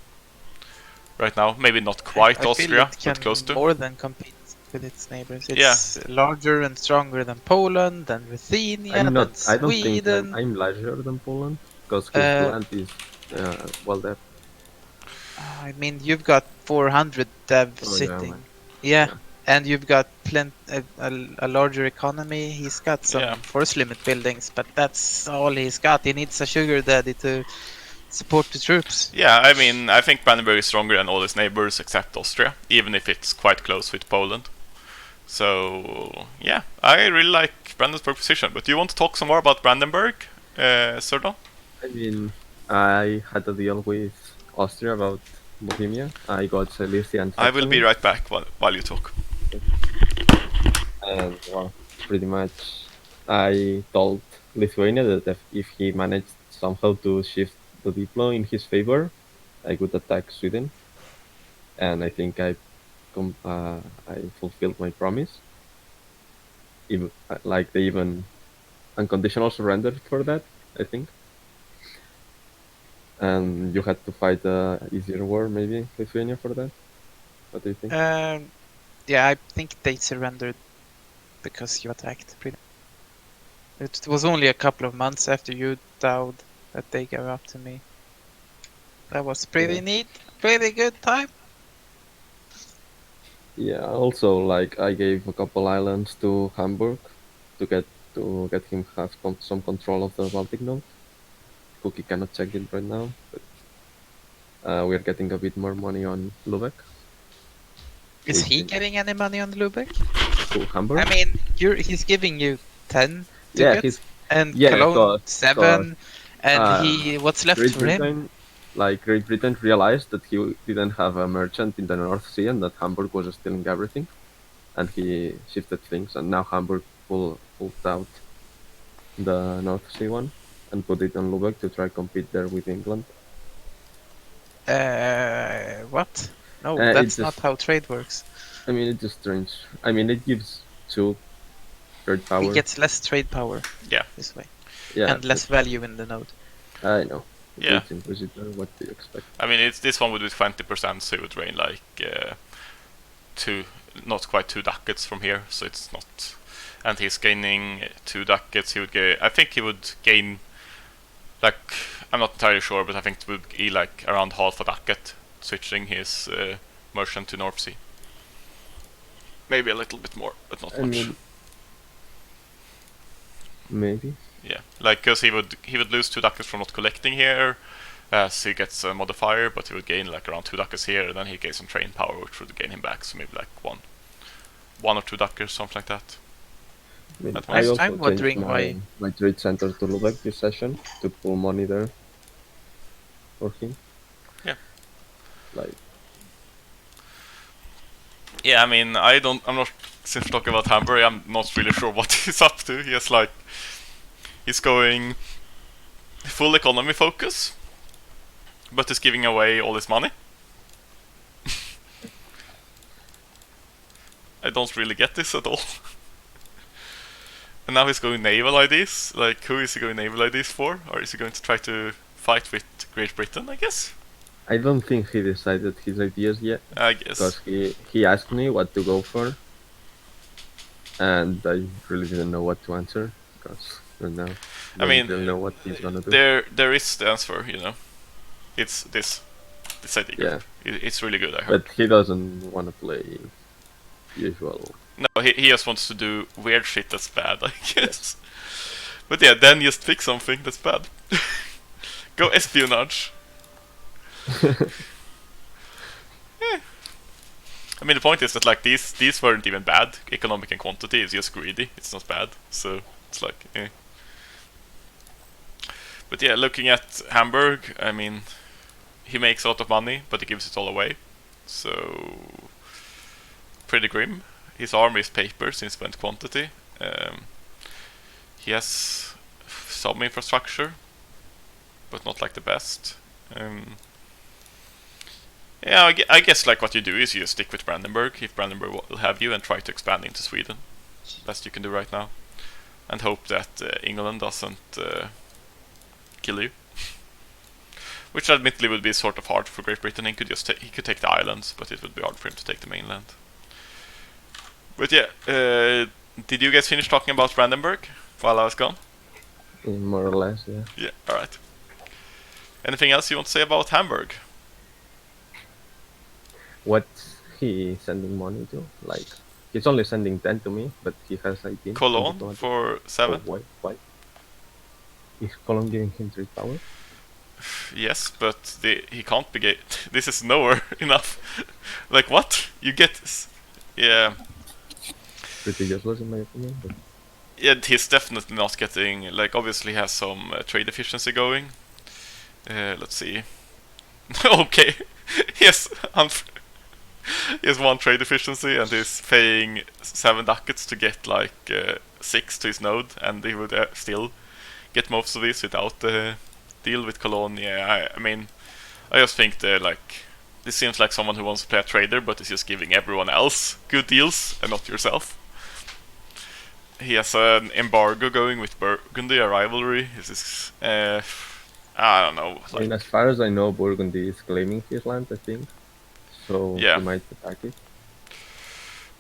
Right now, maybe not quite I feel Austria, it can but close to. more than compete with its neighbors. Yeah. It's larger and stronger than Poland, than Ruthenia, I'm not. than I don't think Sweden. I'm larger than Poland because his land is well depth. I mean, you've got 400 dev Oh, yeah, sitting. man. Yeah. Yeah. And you've got a larger economy. He's got some Yeah. force limit buildings, but that's all he's got. He needs a sugar daddy to support the troops. Yeah, I mean, I think Brandenburg is stronger than all its neighbors except Austria, even if it's quite close with Poland. So, yeah, I really like Brandenburg's position. But do you want to talk some more about Brandenburg, Surdon? I mean, I had a deal with Austria about Bohemia. I got Silesia and I will be Saxony, right back while you talk. and well, pretty much I told Lithuania that if he managed somehow to shift the diplo in his favor, I would attack Sweden, and I think I fulfilled my promise. Even, like they even unconditional surrendered for that, I think. And you had to fight a easier war, maybe Lithuania, for that. What do you think? Yeah, I think they surrendered because you attacked. It was only a couple of months after you died that they gave up to me. That was pretty Yeah. neat, pretty good time. Yeah. Also, like I gave a couple islands to Hamburg to get him have some control of the Baltic node. Cookie cannot check it right now, but we're getting a bit more money on Lubeck. Is he Which- getting any money on Lubeck? To Hamburg. I mean, he's giving you 10 yeah, tickets he's and yeah, Cologne got- 7, and uh, what's left Great for him? Britain. Like Great Britain realized that he didn't have a merchant in the North Sea and that Hamburg was stealing everything, and he shifted things. And now Hamburg pulled out the North Sea one and put it on Lubeck to try compete there with England. What? No, It's that's just- not how trade works. I mean, it's just strange. I mean, it gives 2 trade power. He gets less trade power. Yeah. This way. Yeah, and less value in the node. I know. Yeah. It's Inquisitor. What do you expect? I mean, this one would be 20%, so it would drain like not quite 2 ducats from here, so it's not. And he's gaining 2 ducats. He would I think he would gain, like, I'm not entirely sure, but I think it would be like around half a ducat switching his merchant to North Sea. Maybe a little bit more, but not I much. mean, maybe. Yeah, like, because he would lose 2 ducats from not collecting here, as he gets a modifier, but he would gain like around 2 ducats here, and then he gains some train power, which would gain him back. So maybe like one or 2 ducats, something like that. I mean, At I once. also I'm wondering changed why. my trade center to Lubeck this session to pull money there for him. Yeah. Like, Yeah, I mean, I'm not, since we're talking about Hamburg, I'm not really sure what he's up to. He's going full economy focus, but he's giving away all his money. I don't really get this at all. And now he's going naval IDs. Like, who is he going naval IDs for? Or is he going to try to fight with Great Britain, I guess? I don't think he decided his ideas yet. I guess. Because he asked me what to go for, and I really didn't know what to answer. Because right now, I mean, don't know what he's gonna do. There is the answer, you know. It's this idea. Yeah. It's really good, I heard. But he doesn't want to play usual. No, he just wants to do weird shit that's bad, I guess. But yeah, then just pick something that's bad. Go espionage. Yeah. I mean, the point is that like these weren't even bad. Economic and quantity is just greedy. It's not bad. So it's like, eh. But yeah, looking at Hamburg, I mean, he makes a lot of money, but he gives it all away. So pretty grim. His army is paper since he went quantity. He has some infrastructure, but not like the best. Yeah, I guess like what you do is you stick with Brandenburg if Brandenburg will have you, and try to expand into Sweden. Best you can do right now, and hope that England doesn't kill you. Which admittedly would be sort of hard for Great Britain. He could take the islands, but it would be hard for him to take the mainland. But yeah, did you guys finish talking about Brandenburg while I was gone? More or less, yeah. Yeah, alright. Anything else you want to say about Hamburg? What's he sending money to? Like, he's only sending 10 to me, but he has 18. Cologne for 7? Oh, why? Is Cologne giving him 3 power? Yes, but he can't be this is nowhere enough. Like, what? You get... Yeah. Pretty useless in my opinion. But Yeah, he's definitely not getting... Like, obviously he has some trade efficiency going. Let's see. Okay. Yes, he has 1 trade efficiency, and he's paying 7 ducats to get like 6 to his node, and he would still get most of this without the deal with Cologne. Yeah, I mean, I just think this seems like someone who wants to play a trader, but is just giving everyone else good deals and not yourself. He has an embargo going with Burgundy, a rivalry. I don't know. I mean, as far as I know, Burgundy is claiming his land, I think. So Yeah. he might attack it.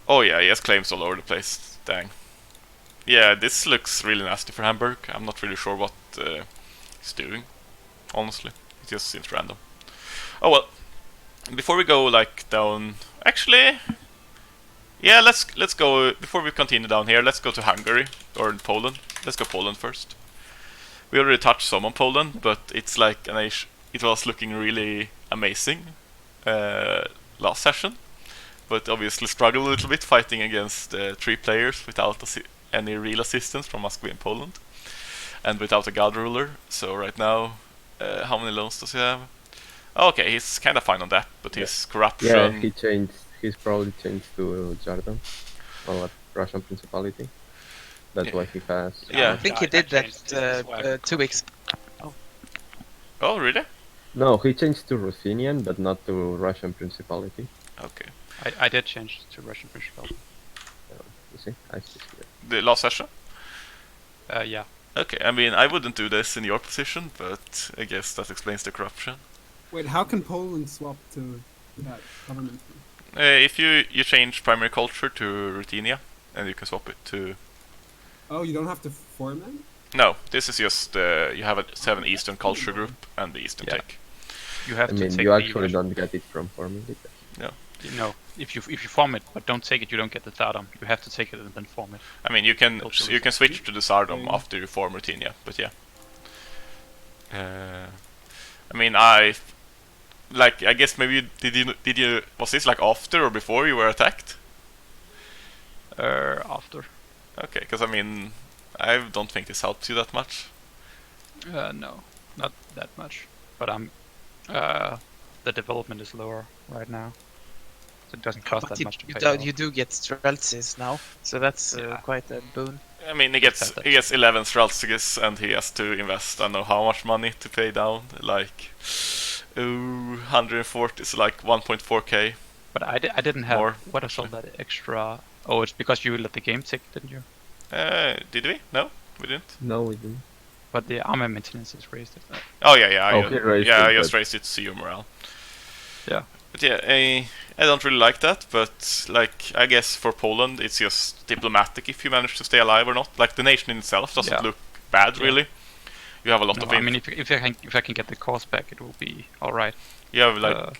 Oh yeah, he has claims all over the place. Dang. Yeah, this looks really nasty for Hamburg. I'm not really sure what he's doing, honestly. It just seems random. Oh well. Before we go down, actually, yeah, let's go. Before we continue down here, let's go to Hungary or Poland. Let's go Poland first. We already touched some on Poland, but it's like it was looking really amazing last session, but obviously struggled a little bit fighting against 3 players without any real assistance from Moscow in Poland, and without a god ruler. So right now, how many loans does he have? Oh, okay, he's kind of fine on that, but his corruption... Yeah, he's probably changed to Surdon, or what, Russian Principality. That's why he has... Yeah. I think he did that 2 weeks. Oh, really? No, he changed to Ruthenian, but not to Russian Principality. Okay. I did change to Russian Principality. You see, I see here. The last session? Yeah. Okay, I mean, I wouldn't do this in your position, but I guess that explains the corruption. Wait, how can Poland swap to that government? If you change primary culture to Ruthenia, and you can swap it to... Oh, you don't have to form it? No, this is just you have a 7 Eastern culture group and the Eastern Yeah. tech. You have I to mean, take you the actually Russian- don't get it from forming it. No, if you form it but don't take it, you don't get the Surdon. You have to take it and then form it. I mean, you can Culture switch to the Surdom Okay. after you form Ruthenia, but yeah. I mean, I guess maybe did you was this like after or before you were attacked? After. Okay, because I mean, I don't think this helps you that much. No, not that much. But the development is lower right now, so it doesn't cost But that much to you, pay. do, off. you do get Streltsis now, so that's Yeah. quite a boon. I mean, he gets 11 Streltsiges and he has to invest I don't know how much money to pay down, like 140, so like 1.4k. But I didn't have More, what is all that extra. Oh, it's because you let the game tick, didn't you? Did we? No, we didn't. No, we didn't. But the armor maintenance is raised. Oh yeah. I Okay, raised I it, just but- raised it to see your morale. Yeah. But yeah, I don't really like that. But like, I guess for Poland, it's just diplomatic if you manage to stay alive or not. Like the nation in itself doesn't Yeah. look bad, Yeah. really. You have a lot No, of. I mean, if I can get the cost back, it will be all right. You have like uh,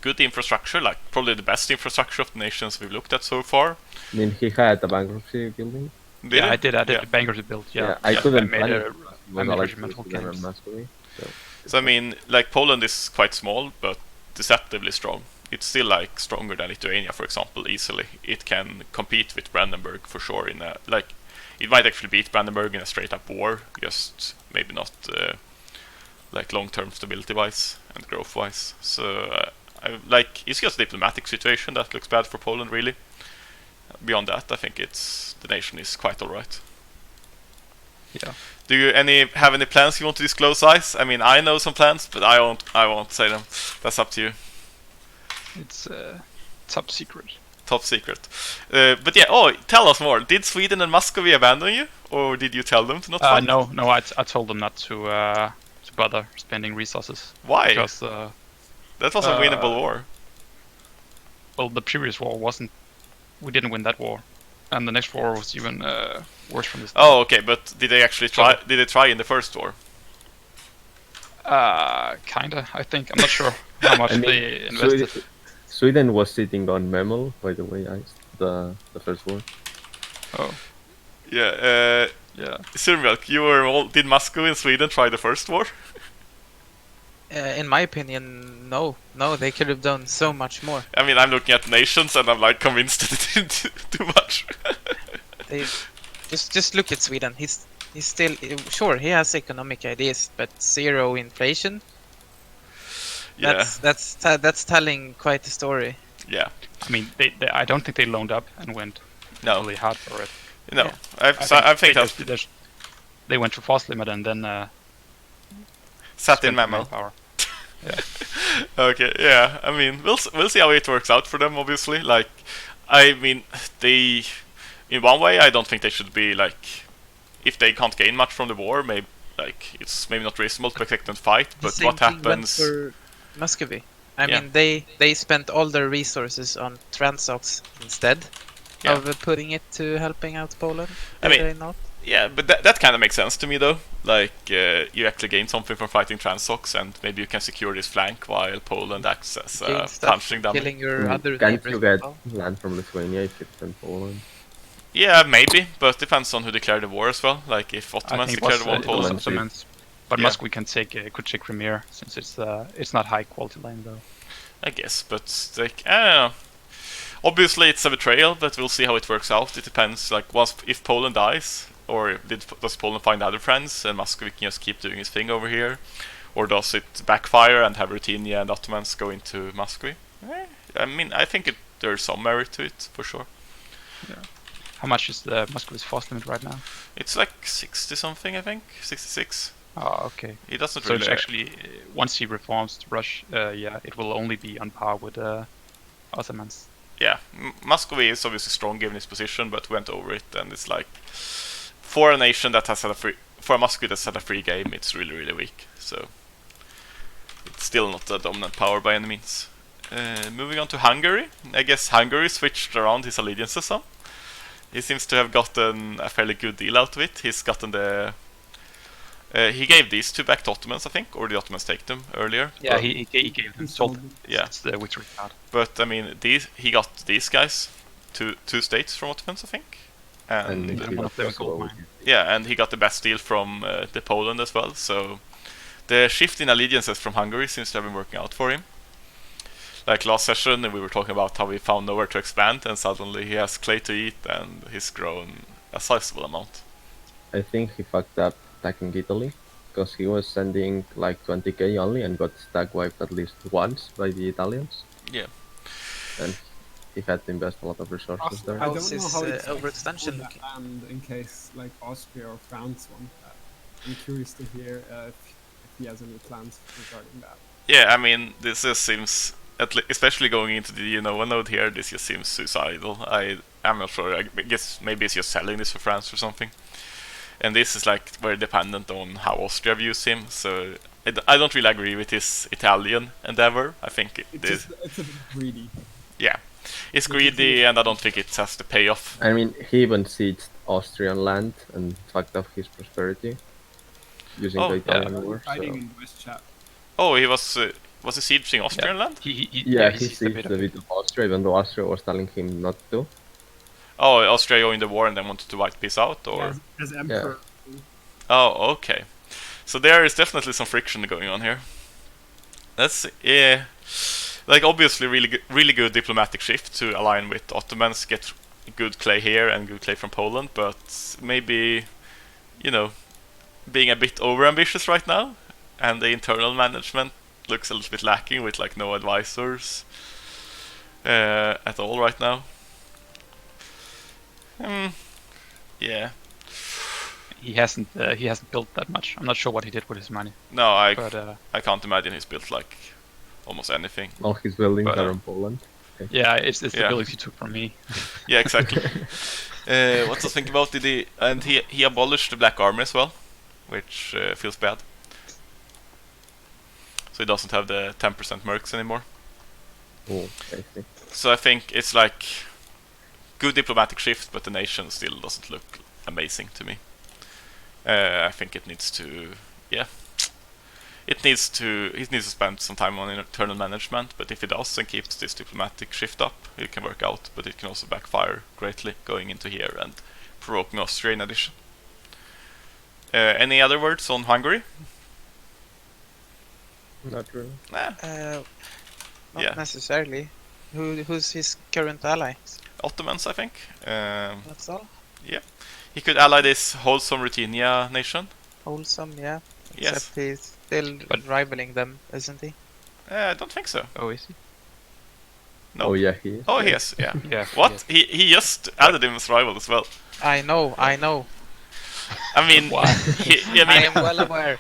good infrastructure, like probably the best infrastructure of the nations we've looked at so far. I mean, he had a bankruptcy building. Yeah, I did. I did Yeah. the bankruptcy build. Yeah, I Yeah, couldn't I made plan a- it. It I was made like regimental Sweden and camps. Muscovy, so So I mean, like Poland is quite small, but deceptively strong. It's still like stronger than Lithuania, for example, easily. It can compete with Brandenburg for sure. It might actually beat Brandenburg in a straight up war, just maybe not like long-term stability-wise and growth-wise. So it's just a diplomatic situation that looks bad for Poland, really. Beyond that, I think the nation is quite alright. Yeah. Do you have any plans you want to disclose, Ice? I mean, I know some plans, but I won't say them. That's up to you. It's top secret. Top secret. But yeah, tell us more. Did Sweden and Muscovy abandon you? Or did you tell them to not fight? No, I told them not to bother spending resources. Why? Because That was a winnable war. well, the previous war wasn't. We didn't win that war, and the next war was even worse from this. Oh, okay, but did they actually try? Did they try in the first war? Kinda. I think I'm not sure how much I mean, they invested. Sweden was sitting on Memel, by the way, the first war. Oh, Yeah. yeah. Sur Mjölk, did Moscow and Sweden try the first war? In my opinion, no, they could have done so much more. I mean, I'm looking at nations and I'm like convinced that it didn't do too much. They just look at Sweden. He's still sure he has economic ideas, but zero inflation. Yeah. That's telling quite a story. Yeah. I mean, they I don't think they loaned up and went No. really hard for it. No. Yeah. I think they, that's they went to force limit and then sat in spent memo. manpower. Okay, yeah. I mean, we'll see how it works out for them. Obviously, like, I mean, in one way, I don't think they should be like, if they can't gain much from the war, maybe like it's maybe not reasonable to expect them to fight. The But same what thing went happens? for Muscovy? I Yeah. mean, they spent all their resources on Transox instead Yeah. of putting it to helping out Poland. I Did mean- they not? Yeah, but that kind of makes sense to me though. Like, you actually gain something from fighting Transox, and maybe you can secure this flank while Poland acts as Gain stuff, punching dummy. killing your other Can't neighbors you as get well. land from Lithuania if it's in Poland? Yeah, maybe, but depends on who declared the war as well. Like, if I Ottomans think declared the war on it was Poland. Ottomans. But Yeah. Moscow could take Crimea since it's not high quality land though. I guess, but like, I don't know. Obviously, it's a betrayal, but we'll see how it works out. It depends. Like, if Poland dies, or does Poland find other friends, and Muscovy can just keep doing his thing over here, or does it backfire and have Ruthenia and Ottomans go into Muscovy? I mean, I think there's some merit to it for sure. How much is the Moscow's force limit right now? It's like 60 something, I think, 66. Oh, okay. He doesn't So really. it's actually once he reforms to Russia, yeah, it will only be on par with Ottomans. Yeah, Muscovy is obviously strong given his position, but went over it, and it's like, for a nation that has had a for a Muscovy that's had a free game, it's really, really weak. So it's still not a dominant power by any means. Moving on to Hungary. I guess Hungary switched around his allegiances some. He seems to have gotten a fairly good deal out of it. He's gotten the... he gave these two back to Ottomans, I think, or the Ottomans take them earlier. Yeah, But- he gave them sold sold. them. yeah. It's the victory card. But I mean, he got these guys, two states from Ottomans, I think, and he one got of them Kosovo gold with mine. it. yeah, and he got the best deal from the Poland as well. So the shift in allegiances from Hungary seems to have been working out for him. Like last session, we were talking about how he found nowhere to expand, and suddenly he has clay to eat, and he's grown a sizable amount. I think he fucked up attacking Italy, because he was sending like 20k only and got stag wiped at least once by the Italians. Yeah. And he had to invest a lot of resources Also, there. I How's don't know his, how it's overextension that looking? land in case like Austria or France want that. I'm curious to hear if he has any plans regarding that. Yeah, I mean, this just seems, especially going into the Genoa node here, this just seems suicidal. I'm not sure. I guess maybe it's just selling this for France or something. And this is like very dependent on how Austria views him. So I don't really agree with his Italian endeavor. I think It's a bit greedy. yeah, it's greedy, and I don't think it has the payoff. I mean, he even sieged Austrian land and fucked up his prosperity using Oh, the yeah. Italian war. Fighting So. in West Chat. Oh, he was he sieging Austrian land? Yeah, he seized a sieged bit a of it. bit of Austria, even though Austria was telling him not to. Oh, Austria joined the war and then wanted to wipe peace out, or As emperor. oh, okay. So there is definitely some friction going on here. That's like obviously really good diplomatic shift to align with Ottomans, get good clay here and good clay from Poland, but maybe being a bit overambitious right now, and the internal management looks a little bit lacking with like no advisors at all right now. Yeah. He hasn't built that much. I'm not sure what he did with his money, No, I but can't imagine he's built like almost anything. All his buildings But, are in Poland. yeah, it's the Yeah. buildings he took from me. Yeah, exactly. What to think about and he abolished the Black Army as well, which feels bad. So he doesn't have the 10% mercs anymore. Oh, I see. So I think it's like good diplomatic shift, but the nation still doesn't look amazing to me. I think it needs to, he needs to spend some time on internal management. But if he does and keeps this diplomatic shift up, it can work out. But it can also backfire greatly going into here and provoking Austria in addition. Any other words on Hungary? Not really. Nah, Not Yeah. necessarily. Who's his current ally? Ottomans, I think. That's all. He could ally this wholesome Ruthenia nation. Wholesome, yeah. Yes. Except he's still But- rivaling them, isn't he? I don't think so. Oh, is he? No. Oh, yeah, he is. Oh, yes, yeah. Yeah. What? He just added him as rival as well. I know. I mean, Why? I am well aware.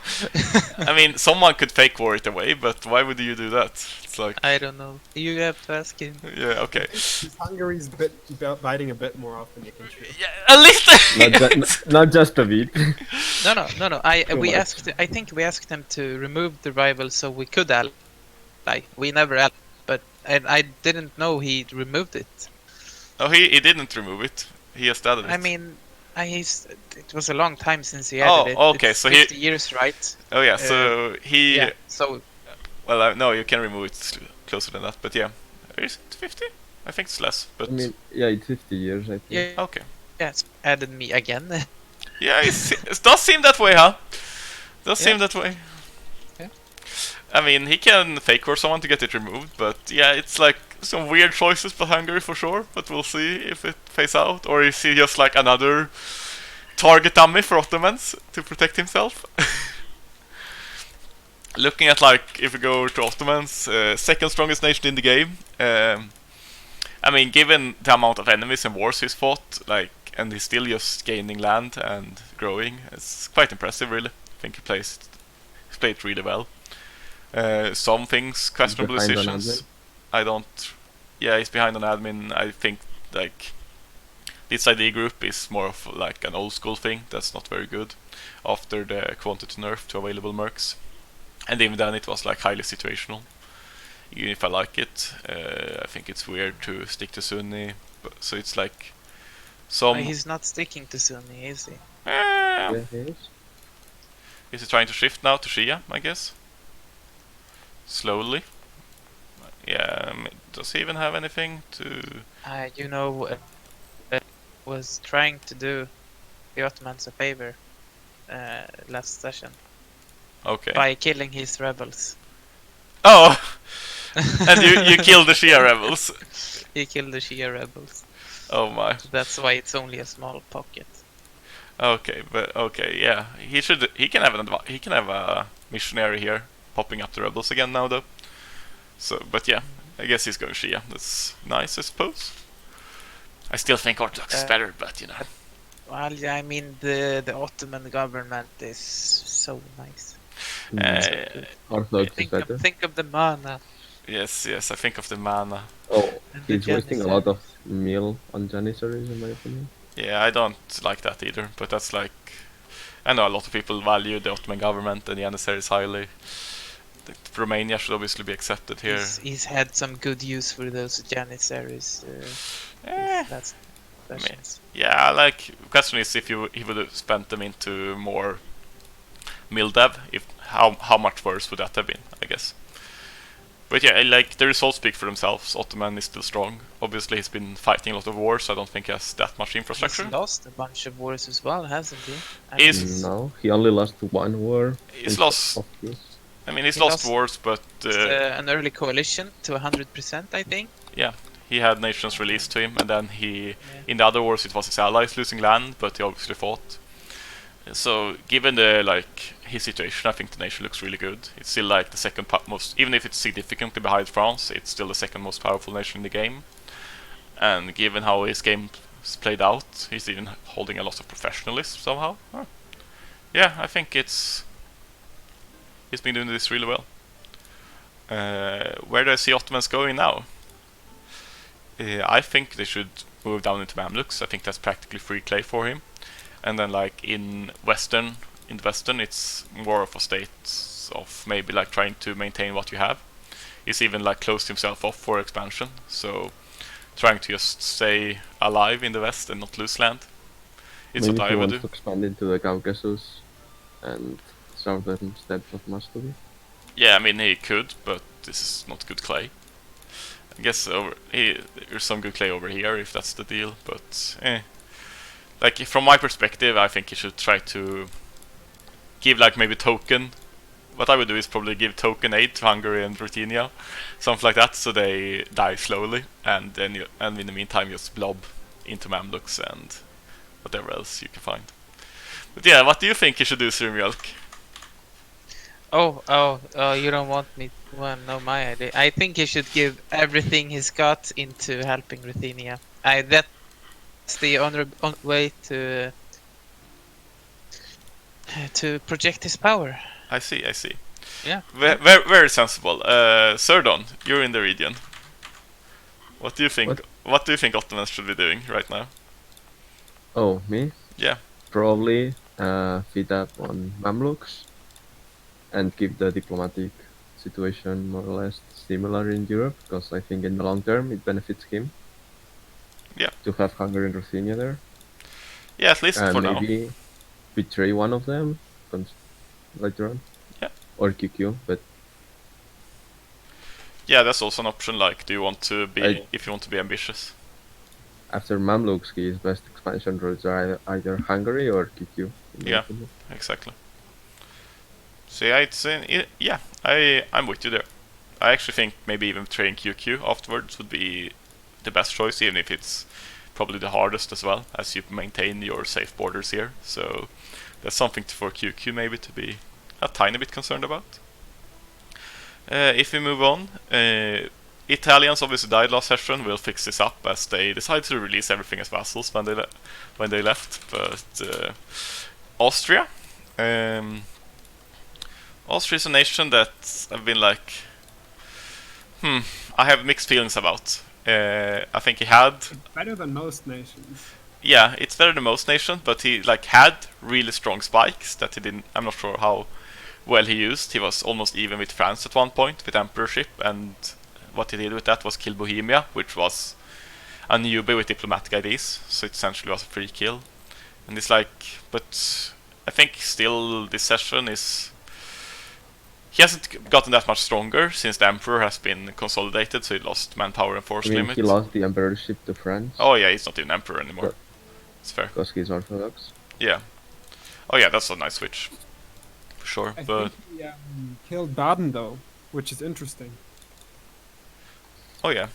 I mean, someone could fake war it away, but why would you do that? It's like, I don't know. You have to ask him. yeah, okay. Hungary's biting a bit more often you can chew. Yeah, at least. Not just a bit. No. Too We much. asked. I think we asked him to remove the rival so we could ally. Like we never allied, but I didn't know he removed it. Oh, he didn't remove it. He just added it. I mean, it was a long time since he Oh, added it. okay, It's so 50 years, right? Oh yeah, so he. Yeah. So Well, no, you can remove it closer than that, but yeah, is it 50? I think it's less, but I mean, yeah, it's 50 years, I think. yeah, okay. it's added me again. Yeah, it does seem that way, huh? Does seem Yeah. that way. Yeah. I mean, he can fake war someone to get it removed, but yeah, it's like some weird choices by Hungary for sure. But we'll see if it pays out, or is he just like another target dummy for Ottomans to protect himself? Looking at like if we go to Ottomans, second strongest nation in the game. I mean, given the amount of enemies and wars he's fought, like, and he's still just gaining land and growing, it's quite impressive, really. I think he's played really well. Some things questionable Behind on decisions. I don't. Yeah, he's behind on admin. I think like this ID group is more of like an old school thing that's not very good after the quantity nerf to available mercs. And even then it was like highly situational. Even if I like it, I think it's weird to stick to Sunni. So it's like some. He's not sticking to Sunni, is he? Yeah, he is. Is he trying to shift now to Shia? I guess. Slowly. Yeah. Does he even have anything to? You know, was trying to do the Ottomans a favor last session Okay. by killing his rebels. Oh. And you killed the Shia rebels. He killed the Shia rebels. Oh my. That's why it's only a small pocket. Okay, but okay, yeah. He can have a missionary here popping up the rebels again now though. So, but yeah, I guess he's going Shia. That's nice, I suppose. I still think Orthodox is better, but you know. Well, yeah, I mean the Ottoman government is so nice. Orthodox is better. Think of the mana. Yes, I think of the mana. Oh, And the he's wasting a lot Janissaries. of meal on Janissaries, in my opinion. Yeah, I don't like that either, but that's like... I know a lot of people value the Ottoman government and the Janissaries highly. Romania should obviously be accepted here. He's had some good use for those Janissaries. That's sessions. Yeah, like, question is if he would have spent them into more mill dev, how much worse would that have been, I guess. But yeah, like, the results speak for themselves. Ottoman is still strong. Obviously, he's been fighting a lot of wars, so I don't think he has that much infrastructure. He's lost a bunch of wars as well, hasn't he? No, he only lost one war. He's lost... I mean, he's lost wars, but... an early coalition to 100%, I think. Yeah, he had nations released to him, and then in the other wars it was his allies losing land, but he obviously fought. So, given his situation, I think the nation looks really good. It's still like the second most, even if it's significantly behind France, it's still the second most powerful nation in the game. And given how his game is played out, he's even holding a lot of professionalism somehow. Huh. Yeah, I think he's been doing this really well. Where do I see Ottomans going now? I think they should move down into Mamluks. I think that's practically free clay for him. And then like in the Western, it's more of a state of maybe like trying to maintain what you have. He's even like closed himself off for expansion, so trying to just stay alive in the West and not lose land. It's Maybe what I he would wants do. to expand into the Caucasus and southern steppes of Muscovy. Yeah, I mean he could, but this is not good clay. I guess there's some good clay over here if that's the deal, but like from my perspective, I think he should try to give like maybe token. What I would do is probably give token aid to Hungary and Ruthenia, something like that, so they die slowly, and then and in the meantime just blob into Mamluks and whatever else you can find. But yeah, what do you think he should do, Sur Mjölk? Oh, you don't want me to know my idea. I think he should give everything he's got into helping Ruthenia. That's the honorable way to project his power. I see. Yeah. Very sensible. Surdon, you're in the region. What do you think? What do you think Ottomans should be doing right now? Oh, me? Yeah. Probably feed up on Mamluks and keep the diplomatic situation more or less similar in Europe, because I think in the long term it benefits him. Yeah. To have Hungary and Ruthenia there. Yeah, at least for now. Maybe betray one of them later on. Yeah. Or QQ, but yeah, that's also an option. Like, do you want to be if you want to be ambitious? After Mamluks, his best expansion routes are either Hungary or QQ. Yeah, exactly. So yeah, I'm with you there. I actually think maybe even betraying QQ afterwards would be the best choice, even if it's probably the hardest as well, as you maintain your safe borders here. So that's something for QQ maybe to be a tiny bit concerned about. If we move on, Italians obviously died last session. We'll fix this up as they decided to release everything as vassals when they left. But Austria, Austria is a nation that I've been like, I have mixed feelings about. I think he had Better than most nations. yeah, it's better than most nations, but he like had really strong spikes that he didn't. I'm not sure how well he used. He was almost even with France at one point with Emperorship, and what he did with that was kill Bohemia, which was a newbie with diplomatic IDs, so it essentially was a free kill. And it's like, but I think still this session is. He hasn't gotten that much stronger since the Emperor has been consolidated, so he lost manpower and force I mean, limit. he lost the emperorship to France Oh yeah, he's not even Emperor anymore. But- It's fair. because he's Orthodox. Yeah. Oh yeah, that's a nice switch. For sure, I but... think he killed Baden though, which is interesting. Oh yeah.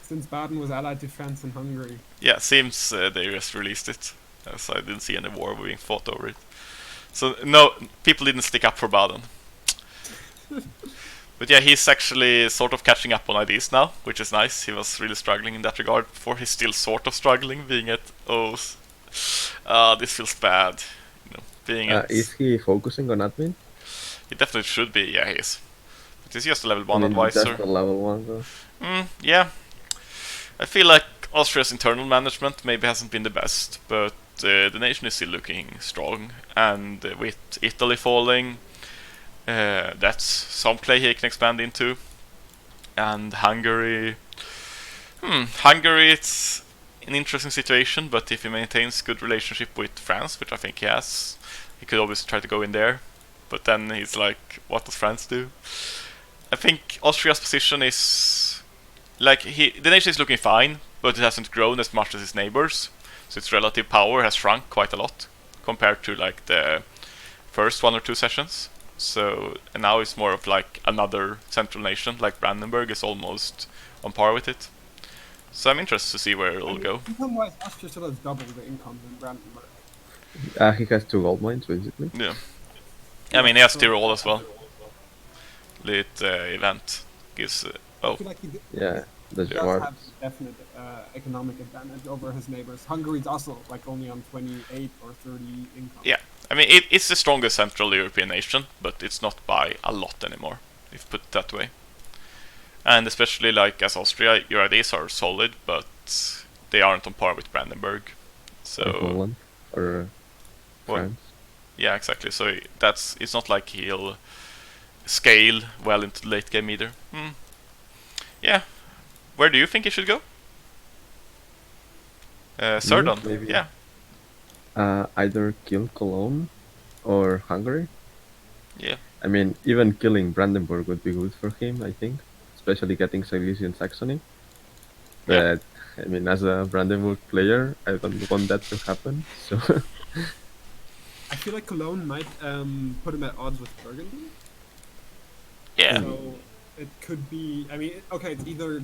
Since Baden was allied to France and Hungary. Yeah, seems they just released it. So I didn't see any war being fought over it. So no, people didn't stick up for Baden. But yeah, he's actually sort of catching up on IDs now, which is nice. He was really struggling in that regard before. He's still sort of struggling, being at this feels bad. You know, being at... Is he focusing on admin? He definitely should be, yeah, he is. But he's just a level 1 I mean, advisor. that's the level 1 though. Yeah. I feel like Austria's internal management maybe hasn't been the best, but the nation is still looking strong. And with Italy falling, that's some play he can expand into. And Hungary... Hungary, it's an interesting situation, but if he maintains good relationship with France, which I think he has, he could always try to go in there. But then he's like, what does France do? I think Austria's position is... Like, the nation is looking fine, but it hasn't grown as much as its neighbors. So its relative power has shrunk quite a lot compared to like the first 1 or 2 sessions. So and now it's more of like another central nation, like Brandenburg is almost on par with it. So I'm interested to see where it'll go. Income-wise, Austria still has double the income than Brandenburg. He has 2 gold mines basically. Yeah. I mean, he has Tyrol as well. Lit event gives... I feel like he Yeah, the does Schwarz. have definite economic advantage over his neighbors. Hungary's also like only on 28 or 30 income. Yeah. I mean, it's the strongest Central European nation, but it's not by a lot anymore, if put it that way. And especially like as Austria, your ideas are solid, but they aren't on par with Brandenburg. Or So Poland. Or What? France. yeah, exactly. So it's not like he'll scale well into the late game either. Yeah. Where do you think he should go? Surdon. maybe. Yeah. Either kill Cologne or Hungary. Yeah. I mean, even killing Brandenburg would be good for him, I think. Especially getting Silesian Saxony. Yeah. But, I mean, as a Brandenburg player, I don't want that to happen, so... I feel like Cologne might put him at odds with Burgundy. Yeah. So it could be. I mean, okay, it's either.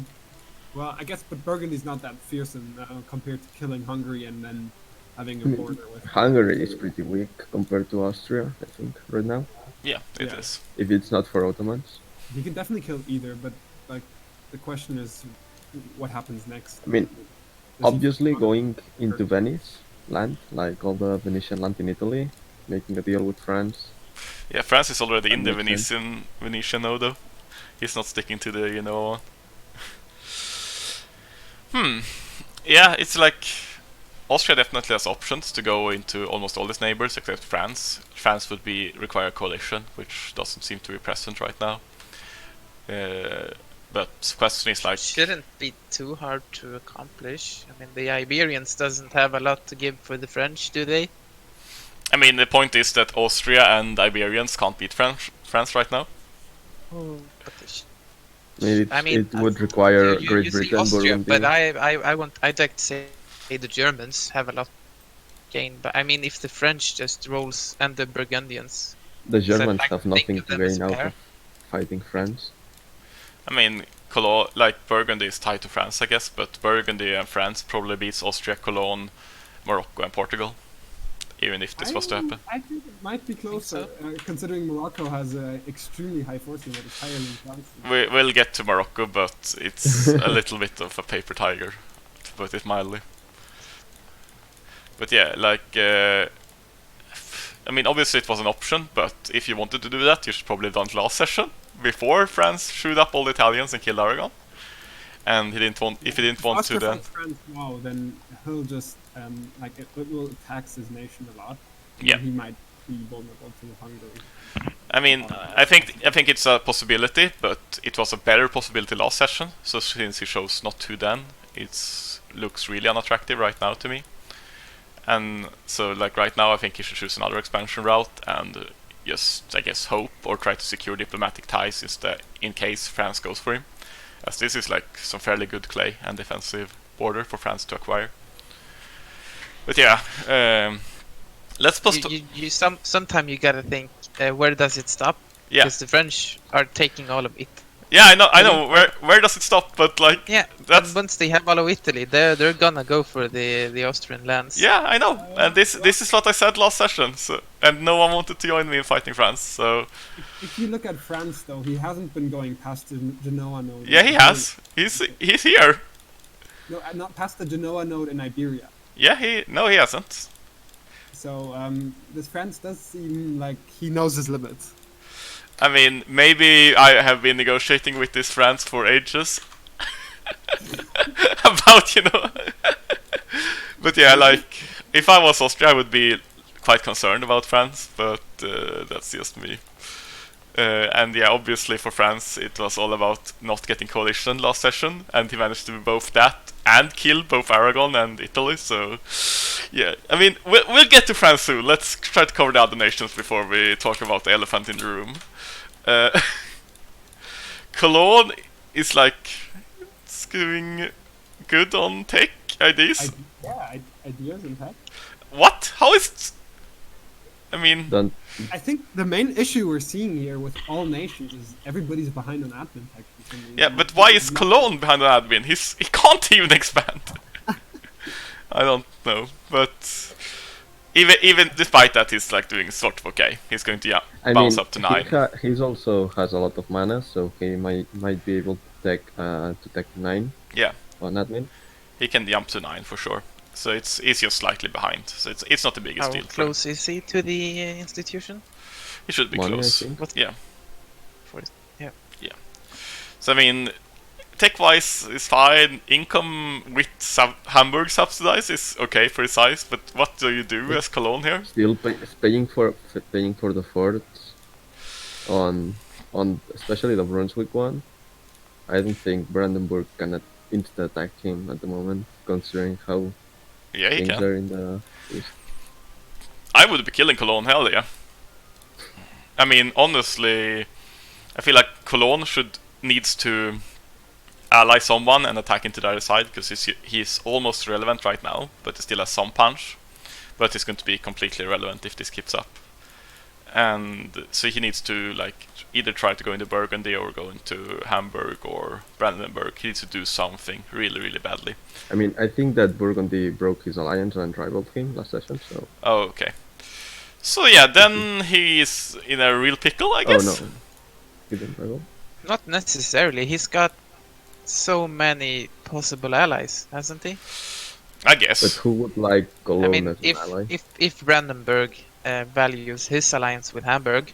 Well, I guess, but Burgundy's not that fearsome compared to killing Hungary and then having a border with. Hungary is pretty weak compared to Austria, I think, right now. Yeah, it is. Yeah. If it's not for Ottomans. He can definitely kill either, but like the question is, what happens next? I mean, Does he- obviously going into Venice land, like all the Venetian land in Italy, making a deal with France. Yeah, France is already in the That makes Venetian node, though. He's not sticking to the, Yeah, it's like Austria definitely has options to go into almost all its neighbors except France. France would require a coalition, which doesn't seem to be present right now. But the question is like, Shouldn't be too hard to accomplish. I mean, the Iberians doesn't have a lot to give for the French, do they? I mean, the point is that Austria and Iberians can't beat France right now. But they I mean, it would require Great you say Britain, Austria, Burgundy. but I'd like to say the Germans have a lot to gain. But I mean, if the French just rolls and the Burgundians, The so Germans I have think nothing of to them as gain a out pair. of fighting France. I mean, Burgundy is tied to France, I guess, but Burgundy and France probably beats Austria, Cologne, Morocco, and Portugal. Even if this was to happen. I think it might be closer, considering Morocco has an extremely high force limit. It's higher than France. We'll get to Morocco, but it's a little bit of a paper tiger, to put it mildly. But yeah, I mean, obviously it was an option, but if you wanted to do that, you should probably have done it last session, before France shoot up all the Italians and killed Aragon. and he didn't want. If he didn't want to, Austria then fights France now, then he'll just like it will tax his nation a lot. And Yeah. then he might be vulnerable to Hungary. I mean, I think it's a possibility, but it was a better possibility last session. So since he chose not to, then it looks really unattractive right now to me. And so, like right now, I think he should choose another expansion route and just, I guess, hope or try to secure diplomatic ties in case France goes for him. As this is like some fairly good clay and defensive border for France to acquire. But yeah, let's post. Sometimes you gotta think, where does it stop? Yeah, Because the French are taking all of it. yeah, I know. Where does it stop? But like, Yeah, that's and once they have all of Italy, they're gonna go for the Austrian lands. yeah, I know. And this is what I said last session. So, and no one wanted to join me in fighting France. So If you look at France, though, he hasn't been going past the Genoa node. yeah, he has. He's here. No, not past the Genoa node in Iberia. Yeah, he hasn't. So this France does seem like he knows his limits. I mean, maybe I have been negotiating with this France for ages. About, But yeah, like, if I was Austria, I would be quite concerned about France, but that's just me. And yeah, obviously for France, it was all about not getting coalition last session, and he managed to do both that and kill both Aragon and Italy, so yeah. I mean, we'll get to France soon. Let's try to cover the other nations before we talk about the elephant in the room. Cologne is like, it's doing good on tech IDs. Ideas in fact. What? How is it? I mean, Don't I think the main issue we're seeing here with all nations is everybody's behind on admin tech. for some reason. yeah, but why is Cologne behind an admin? He can't even expand. I don't know, but even despite that, he's like doing sort of okay. He's going to bounce up to 9. He's also has a lot of mana, so he might be able to take 9 Yeah, on admin. he can jump to 9 for sure. So he's just slightly behind. So it's not the biggest How deal. for him. close is he to the institution? He should be Money, I close. think. Yeah. Yeah. So I mean, tech-wise is fine. Income with Hamburg subsidized is okay for his size. But what do you do as Cologne here? Still paying for the forts on especially the Brunswick one. I don't think Brandenburg can insta attack him at the moment, considering how Yeah, he things can. are in the east. I would be killing Cologne, hell yeah. I mean, honestly, I feel like Cologne needs to ally someone and attack into the other side, because he's almost relevant right now, but he still has some punch. But he's going to be completely irrelevant if this keeps up. And so he needs to like either try to go into Burgundy or go into Hamburg or Brandenburg. He needs to do something really, really badly. I mean, I think that Burgundy broke his alliance and rivaled him last session, so... Oh, okay. So yeah, then he's in a real pickle, I guess. Oh no, he didn't rival. Not necessarily. He's got so many possible allies, hasn't he? I guess. But who would like Cologne I mean, as an ally? if Brandenburg values his alliance with Hamburg,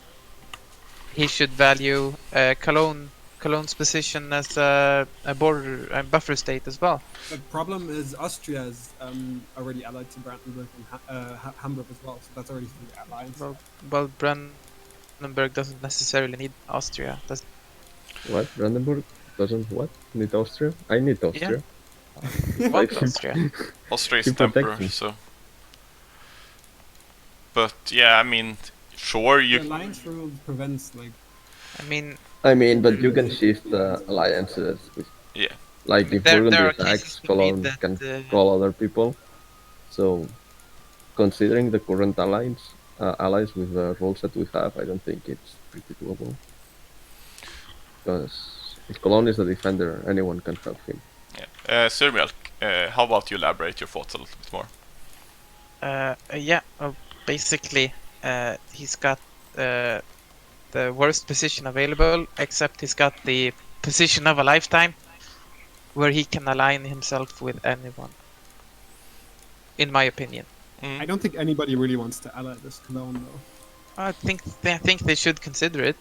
he should value Cologne's position as a border and buffer state as well. The problem is Austria is already allied to Brandenburg and Hamburg as well, so that's already through the alliance. Well, Brandenburg doesn't necessarily need Austria. Does What? Brandenburg doesn't what? Need Austria? I need Austria. want Austria? Austria is He protects emperor, me. so. But yeah, I mean, sure The you. alliance rule prevents like I mean, But you can shift alliances. Yeah. Like if There Burgundy are attacks, cases Cologne that, can call other people. So, considering the current allies with the rules that we have, I don't think it's pretty doable. Because if Cologne is the defender, anyone can help him. Yeah. Sur Mjölk, how about you elaborate your thoughts a little bit more? yeah. Basically, he's got the worst position available, except he's got the position of a lifetime, where he can align himself with anyone. In my opinion, I don't think anybody really wants to ally this Cologne though. I think they should consider it.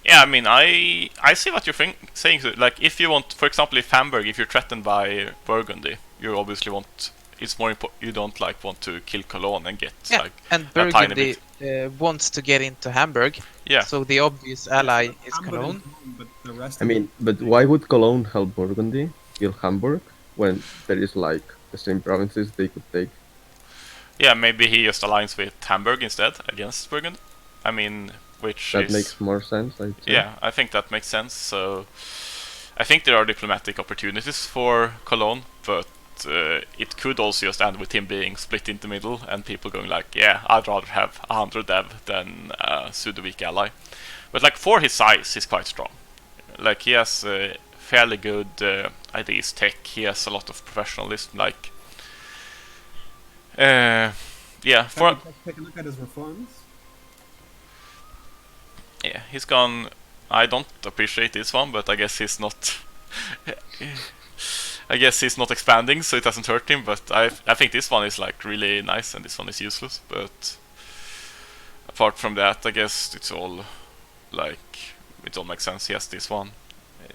Yeah, I mean, I see what you're saying. So, like, if you want, for example, if Hamburg, if you're threatened by Burgundy, you obviously want. It's more important. You don't like want to kill Cologne and get Yeah, like and a tiny Burgundy bit. wants to get into Hamburg. Yeah. So the obvious ally is Hamburg and Cologne. but the rest. I mean, but why would Cologne help Burgundy kill Hamburg when there is like the same provinces they could take? Yeah, maybe he just aligns with Hamburg instead against Burgundy. I mean, which That is makes more sense, I'd say. yeah, I think that makes sense. So I think there are diplomatic opportunities for Cologne, but it could also just end with him being split in the middle and people going like, yeah, I'd rather have 100 dev than a pseudo-weak ally. But like for his size, he's quite strong. Like he has fairly good ideas, tech. He has a lot of professionalism. Like, yeah, for Take a look at his reforms. yeah, he's gone. I don't appreciate this one, but I guess he's not. I guess he's not expanding, so it doesn't hurt him. But I think this one is like really nice, and this one is useless. But apart from that, I guess it's all like it all makes sense. He has this one.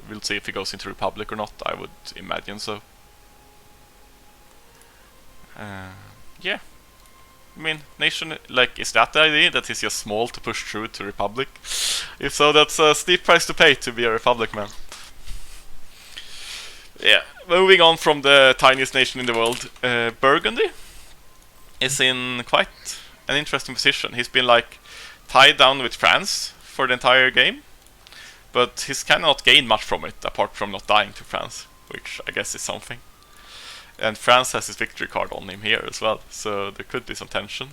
We'll see if he goes into Republic or not. I would imagine so. Yeah. I mean, nation, like, is that the idea that he's just small to push through to Republic? If so, that's a steep price to pay to be a Republic man. Yeah, moving on from the tiniest nation in the world, Burgundy is in quite an interesting position. He's been like tied down with France for the entire game, but he's kind of not gained much from it apart from not dying to France, which I guess is something. And France has his victory card on him here as well, so there could be some tension.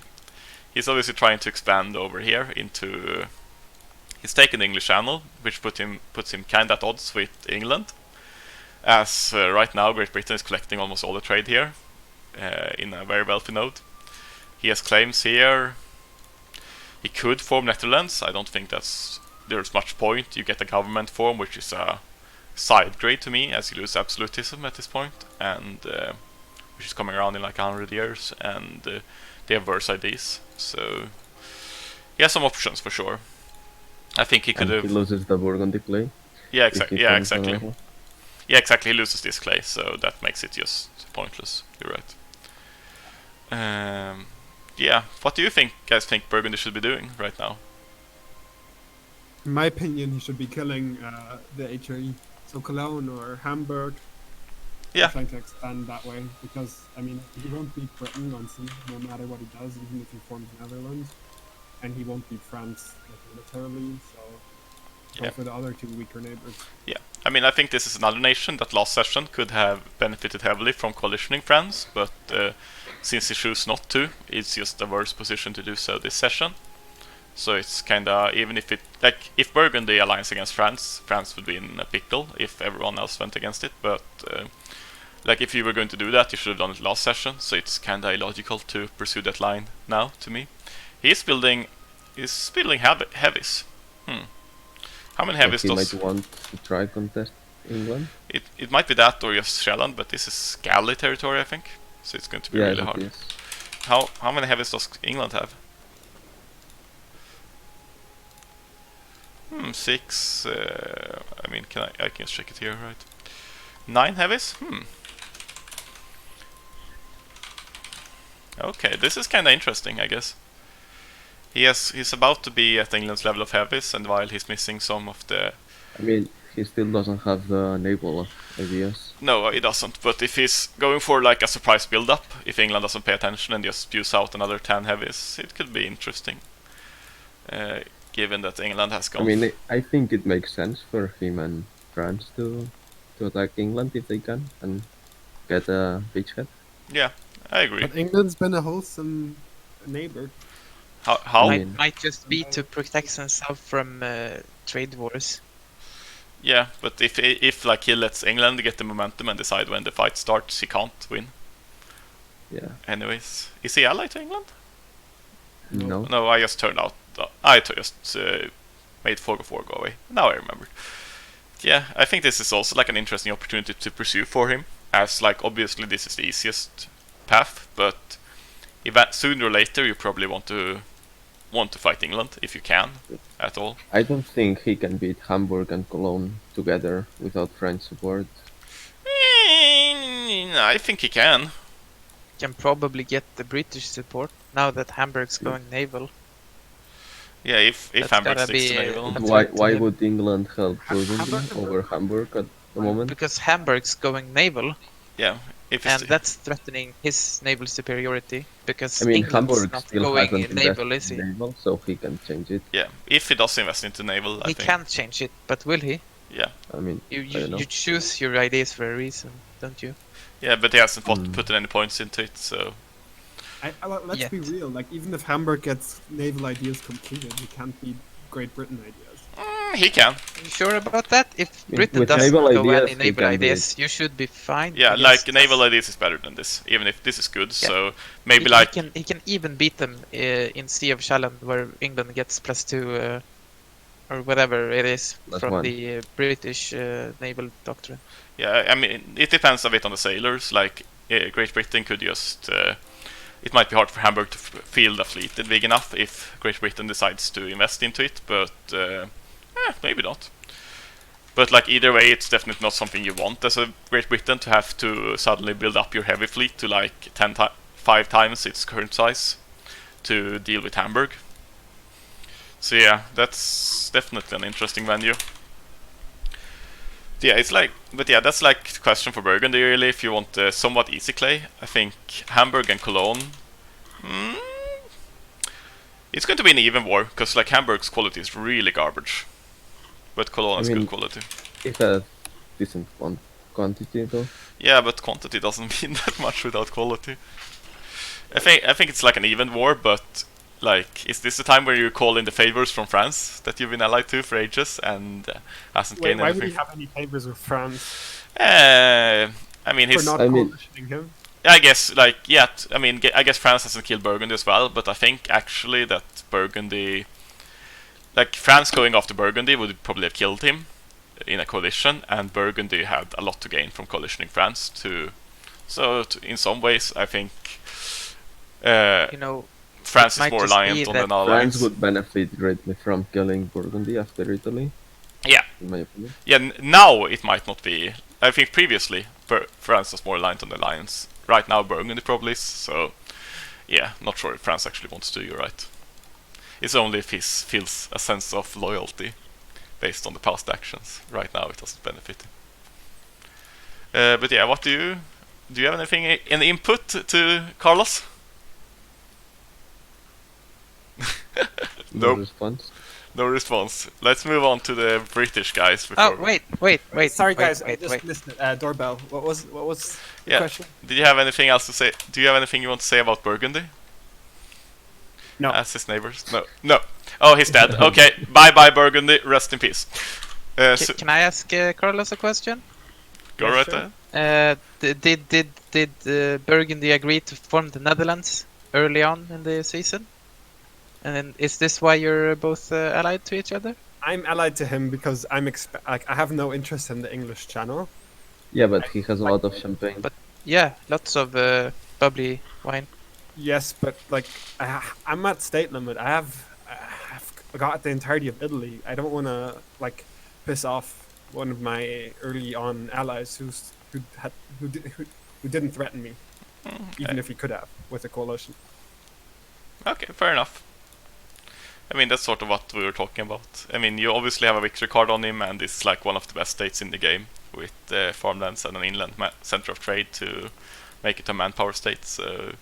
He's obviously trying to expand over here into. He's taken the English Channel, which puts him kind of at odds with England. As right now, Great Britain is collecting almost all the trade here in a very wealthy node. He has claims here. He could form Netherlands. I don't think there's much point. You get a government form, which is a side grade to me, as you lose absolutism at this point, and which is coming around in like 100 years, and they have worse ideas. So he has some options for sure. I think he could And have. he loses the Burgundy play. Yeah, if he exactly. Yeah, forms a exactly. rival. Yeah, exactly. He loses this clay, so that makes it just pointless. You're right. Yeah. What do you guys think Burgundy should be doing right now? In my opinion, he should be killing the HRE. So Cologne or Hamburg. Yeah. Trying to expand that way because I mean he won't beat Britain on sea no matter what he does, even if he forms Netherlands, and he won't beat France like, militarily. So go Yeah. for the other two weaker neighbors. Yeah, I mean, I think this is another nation that last session could have benefited heavily from coalitioning France, but since he chose not to, it's just a worse position to do so this session. So it's kinda, even if if Burgundy aligns against France, France would be in a pickle if everyone else went against it, but like if you were going to do that, you should have done it last session, so it's kinda illogical to pursue that line now, to me. He's building heavies. How many heavies He does... might want to try contest England. It might be that or just Shetland, but this is Galley territory, I think. So it's going to be Yeah, really it hard. is. How many heavies does England have? 6. I mean, I can just check it here, right? 9 heavies? Okay, this is kind of interesting, I guess. He's about to be at England's level of heavies, and while he's missing some of the... I mean, he still doesn't have the naval ideas. No, he doesn't. But if he's going for like a surprise build-up, if England doesn't pay attention and just spews out another 10 heavies, it could be interesting. Given that England has gone... I mean, I think it makes sense for him and France to attack England if they can and get a beachhead. Yeah, I agree. But England's been a wholesome neighbor. How? I mean- Might just be to protect himself from trade wars. Yeah, but if like he lets England get the momentum and decide when the fight starts, he can't win. Yeah. Anyways, is he allied to England? No. No, I just turned out. I just made 4 go away. Now I remembered. Yeah, I think this is also like an interesting opportunity to pursue for him. As like obviously this is the easiest path, but sooner or later you probably want to want to fight England if you can at all. I don't think he can beat Hamburg and Cologne together without French support. I think he can. Can probably get the British support now that Hamburg's going naval. Yeah, if That's Hamburg gotta sticks to be, naval. That's Why right to why him. would England help Burgundy Hamburg- over Hamburg at the moment? Because Hamburg's going naval, Yeah, if and it's that's threatening his naval superiority. Because I mean, England's Hamburg not still going hasn't naval, is invested he? in naval, so he can change it. yeah, if he does invest into naval, I He think. can change it, but will he? Yeah, I mean, You I don't know. you choose your ideas for a reason, don't you? yeah, but he hasn't Hmm. put any points into it, so Let's be Yet. real. Like, even if Hamburg gets naval ideas completed, he can't beat Great Britain ideas. he can. Are you sure about that? If mean, Britain with doesn't naval go ideas, any he naval can do ideas, you should be fine. Yeah, against like naval us. ideas is better than this, even if this is good. Yeah. So maybe he, like he can even beat them in Sea of Shalland, where England gets +2 or whatever it is Plus from one. the British naval doctrine. yeah, I mean it depends a bit on the sailors. Like Great Britain could just. It might be hard for Hamburg to field a fleet big enough if Great Britain decides to invest into it, but maybe not. But like either way, it's definitely not something you want as a Great Britain to have to suddenly build up your heavy fleet to like 5 times its current size to deal with Hamburg. So yeah, that's definitely an interesting venue. Yeah, it's like, but yeah, that's like the question for Burgundy really. If you want a somewhat easy clay, I think Hamburg and Cologne. It's going to be an even war because like Hamburg's quality is really garbage, but Cologne has I mean- good quality. It's a decent quantity though. Yeah, but quantity doesn't mean that much without quality. I think it's like an even war, but like, is this the time where you call in the favors from France that you've been allied to for ages and hasn't Wait, gained why would he anything? have any favors with France I mean, for his. not I mean- coalitioning him? I guess, like, yeah, I mean, I guess France hasn't killed Burgundy as well, but I think actually that Burgundy. Like, France going after Burgundy would probably have killed him in a coalition, and Burgundy had a lot to gain from coalitioning France too. So, in some ways, I think You know, France it might is more just be reliant on that an France alliance. would benefit greatly from killing Burgundy after Italy, Yeah, in my opinion. yeah. Now it might not be. I think previously France was more reliant on the alliance. Right now, Burgundy probably is. So, yeah, not sure if France actually wants to. You're right. It's only if he feels a sense of loyalty based on the past actions. Right now, it doesn't benefit him. But yeah, what do you have anything, any input to Carlos? No Nope. response. No response. Let's move on to the British guys. Before oh wait. Sorry, wait, guys, wait, I just wait. missed it. Doorbell. What was the Yeah. question? Did you have anything else to say? Do you have anything you want to say about Burgundy? No. As his neighbors? No. Oh, he's dead. Okay. Bye, Burgundy. Rest in peace. So, Can I ask Carlos a question? go Yeah, right sure. ahead. Did Burgundy agree to form the Netherlands early on in the season? And then is this why you're both allied to each other? I'm allied to him because I have no interest in the English channel. Yeah, but he has a lot of champagne. But yeah, lots of bubbly wine. Yes, but like I'm at state limit. I've got the entirety of Italy. I don't want to like piss off one of my early on allies who didn't threaten me, even if he could have with a coalition. Okay, fair enough. I mean, that's sort of what we were talking about. I mean, you obviously have a victory card on him, and it's like one of the best states in the game with farmlands and an inland center of trade to make it a manpower state. So,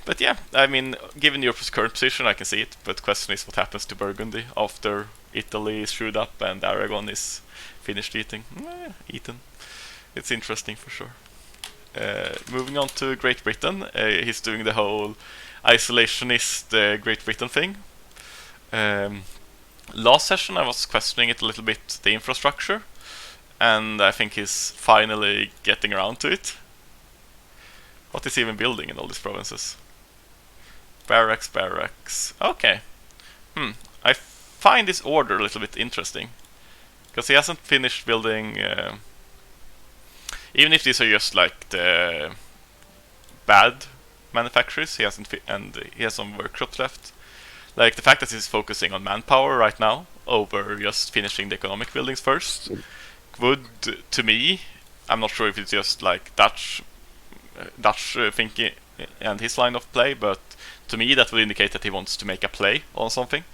but yeah, I mean, given your current position, I can see it. But the question is, what happens to Burgundy after Italy is screwed up and Aragon is finished eaten? It's interesting for sure. Moving on to Great Britain, he's doing the whole isolationist Great Britain thing. Last session I was questioning it a little bit, the infrastructure, and I think he's finally getting around to it. What is he even building in all these provinces? Barracks. Okay. I find this order a little bit interesting, because he hasn't finished building. Even if these are just like the bad manufacturers, he hasn't, and he has some workshops left. Like the fact that he's focusing on manpower right now over just finishing the economic buildings first would, to me, I'm not sure if it's just like Dutch thinking and his line of play, but to me that would indicate that he wants to make a play on something,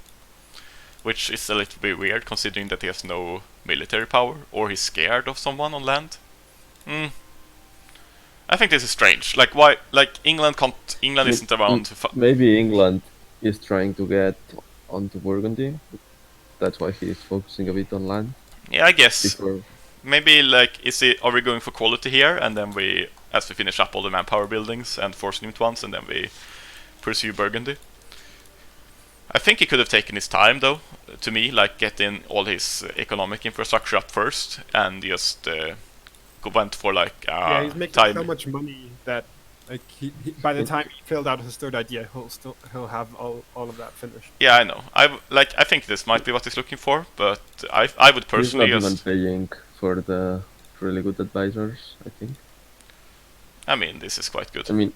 which is a little bit weird considering that he has no military power or he's scared of someone on land. I think this is strange. Like why? Like England can't. England isn't around. Maybe England is trying to get onto Burgundy. That's why he is focusing a bit on land. Yeah, I guess. Before. Maybe like are we going for quality here, and then as we finish up all the manpower buildings and force linked ones, and then we pursue Burgundy. I think he could have taken his time though. To me, like getting all his economic infrastructure up first, and just went for like yeah, he's making time. so much money that like he by the time he filled out his third idea, he'll have all of that finished. Yeah, I know. I think this might be what he's looking for, but I would personally He's not even paying for the really good advisors, I think. I mean, this is quite good. I mean,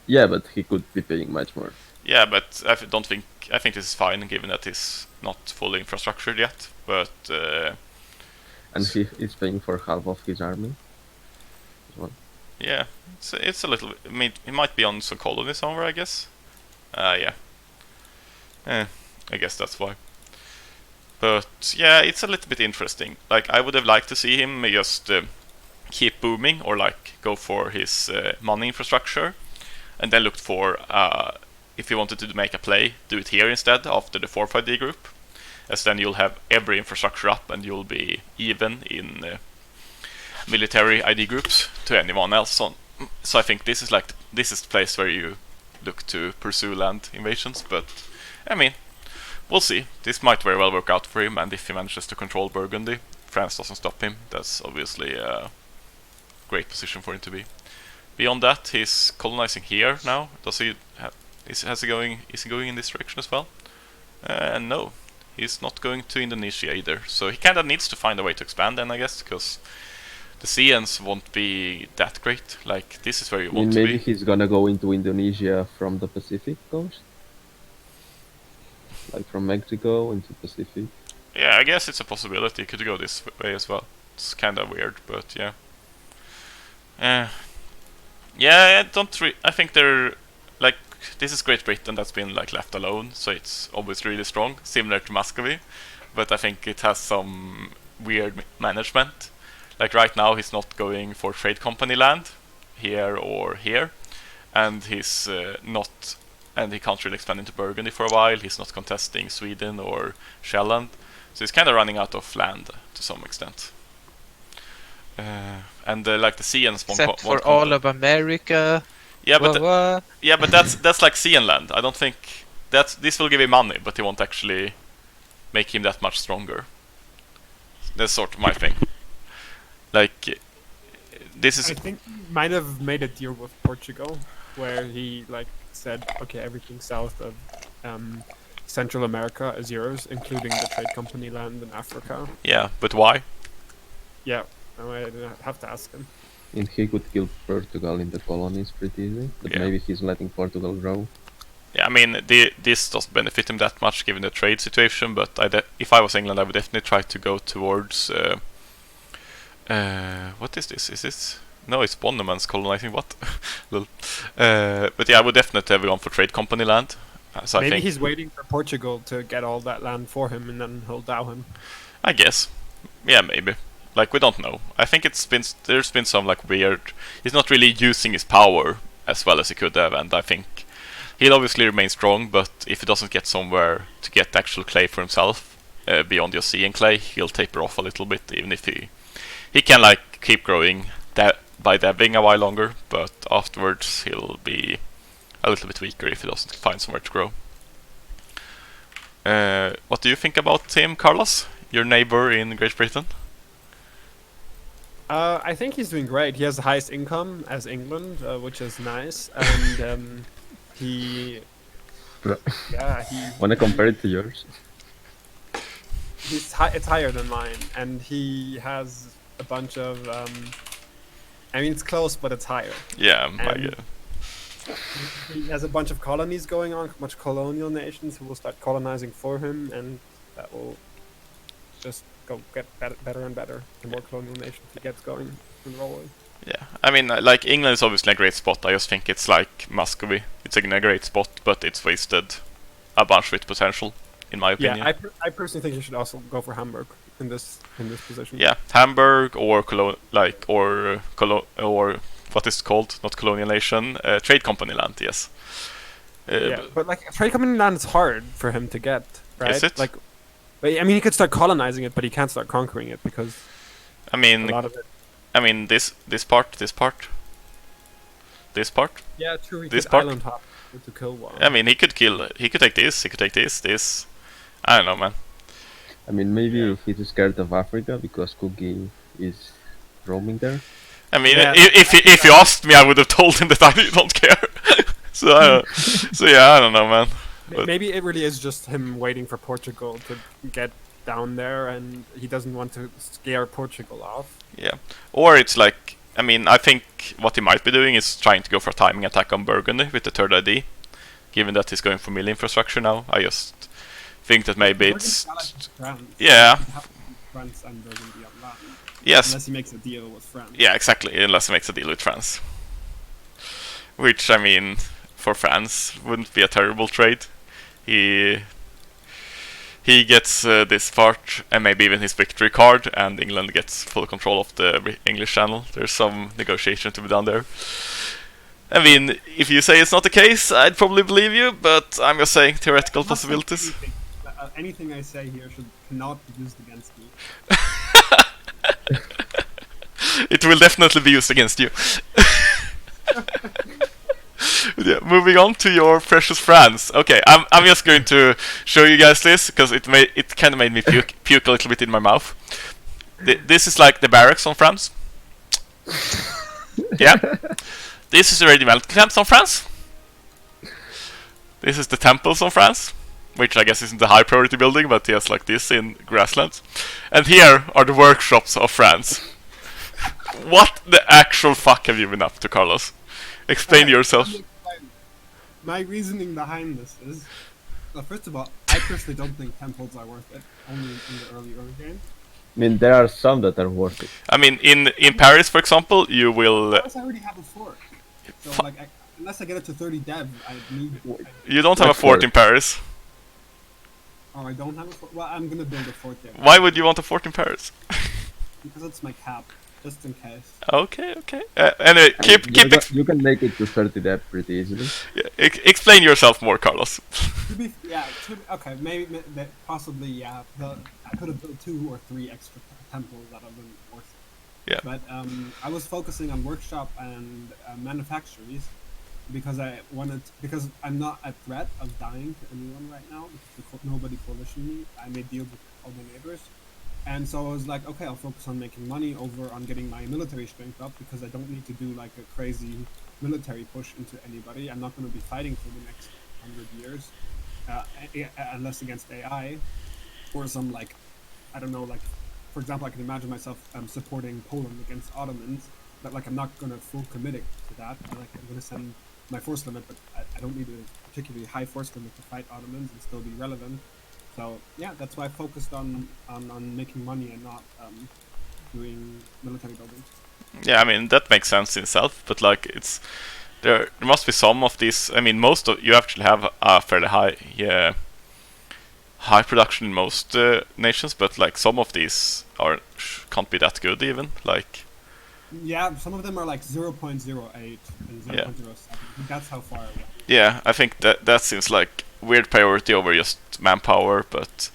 yeah, but he could be paying much more. Yeah, but I think this is fine given that he's not fully infrastructured yet. But and he is paying for half of his army. Well. Yeah, it's a little. I mean, he might be on some colony somewhere, I guess. Yeah. I guess that's why. But yeah, it's a little bit interesting. Like I would have liked to see him just keep booming, or like go for his money infrastructure, and then look for if you wanted to make a play, do it here instead after the 4-5D group, as then you'll have every infrastructure up and you'll be even in military ID groups to anyone else on. So I think this is the place where you look to pursue land invasions. But I mean, we'll see. This might very well work out for him, and if he manages to control Burgundy, France doesn't stop him. That's obviously a great position for him to be. Beyond that, he's colonizing here now. Does he? Is he going in this direction as well? No, he's not going to Indonesia either. So he kind of needs to find a way to expand then, I guess, because the CNs won't be that great. Like this is where you want to be. Maybe he's gonna go into Indonesia from the Pacific coast, like from Mexico into Pacific. Yeah, I guess it's a possibility. Could go this way as well. It's kind of weird, but yeah. Yeah, I think they're like this is Great Britain that's been like left alone, so it's obviously really strong, similar to Muscovy, but I think it has some weird management. Like right now, he's not going for trade company land here or here, and he's not, and he can't really expand into Burgundy for a while. He's not contesting Sweden or Shetland, so he's kind of running out of land to some extent. And like the CNs except for all of America. Yeah, but yeah, but that's like CN land. I don't think this will give him money, but it won't actually make him that much stronger. That's sort of my thing. Like this is. I think he might have made a deal with Portugal, where he like said, okay, everything south of Central America is yours, including the trade company land in Africa. Yeah, but why? Yeah, I have to ask him. And he could kill Portugal in the colonies pretty easy, but Yeah. maybe he's letting Portugal grow. Yeah, I mean, this doesn't benefit him that much given the trade situation, but if I was England, I would definitely try to go towards... what is this? Is this... No, it's Bonneman's colonizing what? But yeah, I would definitely have gone for trade company land. So Maybe I think, he's waiting for Portugal to get all that land for him, and then he'll dow him. I guess. Yeah, maybe. Like, we don't know. I think there's been some, like, weird... He's not really using his power as well as he could have, and I think he'll obviously remain strong, but if he doesn't get somewhere to get actual clay for himself, beyond just seeing clay, he'll taper off a little bit, even if he can, like, keep growing by dabbing a while longer, but afterwards he'll be a little bit weaker if he doesn't find somewhere to grow. What do you think about him, Carlos? Your neighbor in Great Britain? I think he's doing great. He has the highest income as England, which is nice, and Wanna compare it to yours? it's higher than mine, and he has a bunch of. I mean, it's close, but it's higher. Yeah, And He has a bunch of colonies going on, a bunch of colonial nations who will start colonizing for him, and that will just get better and better the more colonial nations he gets going and rolling. Yeah, I mean, like England is obviously a great spot. I just think it's like Muscovy. It's a great spot, but it's wasted a bunch with potential, in my opinion. Yeah, I personally think you should also go for Hamburg in this position. Yeah, Hamburg or or what is it called? Not colonial nation, trade company land. Yes. Yeah, but like trade company land is hard for him to get, right? Is it? Like, but, I mean, he could start colonizing it, but he can't start conquering it because I mean, a lot of it. I mean this part. Yeah, true. He this could part? island hop to kill one. I mean, he could take this. He could take this. I don't know, man. I mean, maybe he's scared of Africa because Cookie is roaming there. I mean, Yeah. if you asked me, I would have told him that I don't care. so yeah, I don't know, man. But- Maybe it really is just him waiting for Portugal to get down there, and he doesn't want to scare Portugal off. Yeah, or it's like, I mean, I think what he might be doing is trying to go for a timing attack on Burgundy with the third ID, given that he's going for mill infrastructure now. I just think that maybe it's France. yeah, He has France and Burgundy on land. yes, Unless he makes a deal with France. yeah, exactly. Unless he makes a deal with France, which I mean, for France wouldn't be a terrible trade. He gets this part and maybe even his victory card, and England gets full control of the English Channel. There's some negotiation to be done there. I mean, if you say it's not the case, I'd probably believe you, but I'm just saying theoretical I'm not saying possibilities. anything I say here cannot be used against me. It will definitely be used against you. Yeah, moving on to your precious France. Okay, I'm just going to show you guys this because it kind of made me puke a little bit in my mouth. This is like the barracks on France. Yeah. This is the regimental camps on France. This is the temples on France, which I guess isn't the high priority building, but yes, like this in grasslands. And here are the workshops of France. What the actual fuck have you been up to, Carlos? Explain yourself. My reasoning behind this is, well, first of all, I personally don't think temples are worth it, only in the early game. I mean, there are some that are worth it. I mean, in Paris, for example, you will. Plus, I already have a fort. So, like, unless I get it to 30 dev, I need. You don't have a What fort fort? in Paris. Oh, I don't have a fort. Well, I'm gonna build a fort there. Why would you want a fort in Paris? Because it's my cap, just in case. Okay. Anyway, You can make it to 30 depth pretty easily. explain yourself more, Carlos. Okay, maybe possibly, yeah. I could have built 2 or 3 extra temples that have been worth it. Yeah. But I was focusing on workshop and manufactories because because I'm not at threat of dying to anyone right now because nobody coalitioned me. I made deals with all my neighbors. And so I was like, okay, I'll focus on making money over on getting my military strength up because I don't need to do like a crazy military push into anybody. I'm not going to be fighting for the next 100 years unless against AI or some like, I don't know, like, for example, I can imagine myself supporting Poland against Ottomans, but like I'm not going to full commit it to that. Like I'm going to send my force limit, but I don't need a particularly high force limit to fight Ottomans and still be relevant. So yeah, that's why I focused on making money and not doing military building. Yeah, I mean that makes sense in itself, but like it's there must be some of these. I mean, most of you actually have a fairly high production in most nations, but like some of these can't be that good even. Like yeah, some of them are like 0.08 and 0.07. Yeah. That's how far away. yeah, I think that seems like weird priority over just manpower, but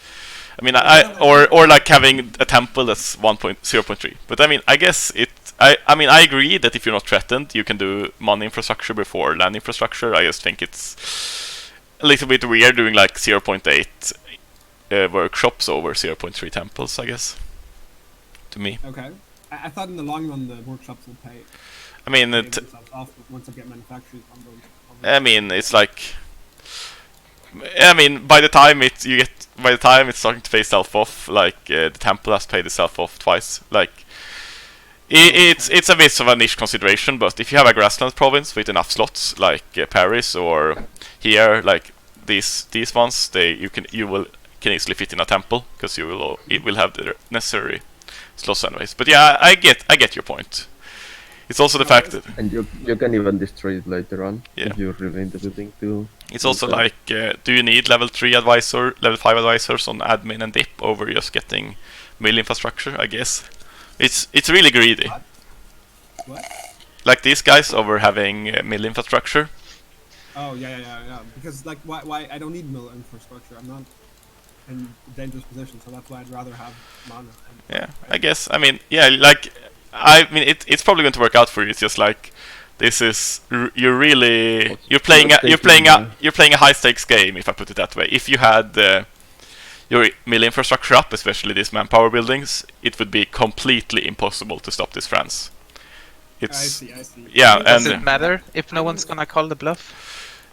I mean, or like having a temple that's 0.3. But I mean, I guess I mean, I agree that if you're not threatened, you can do money infrastructure before land infrastructure. I just think it's a little bit weird doing like 0.8 workshops over 0.3 temples, I guess. To me. Okay. I thought in the long run the workshops will pay. I mean, themselves off once I get manufacturers on those. I mean, it's like. I mean, by the time it's starting to pay itself off, like the temple has paid itself off twice. Like, It's a bit of a niche consideration, but if you have a grassland province with enough slots, like Paris or here, like these ones, you can easily fit in a temple because it will have the necessary slots anyways. But yeah, I get your point. It's also the fact that And you can even destroy it later on Yeah. if you're really into the thing too. it's also like, do you need level 3 advisor, level 5 advisors on admin and dip over just getting mill infrastructure? I guess it's really greedy. What? Like these guys over having mill infrastructure. Oh yeah. Because like, why I don't need mill infrastructure. I'm not in a dangerous position, so that's why I'd rather have mana. Yeah, I guess. I mean, yeah, like it's probably going to work out for you. It's just like this is you're playing a high stakes game, if I put it that way. If you had your mill infrastructure up, especially these manpower buildings, it would be completely impossible to stop this France. I see. Yeah, Does and it matter if no one's gonna call the bluff?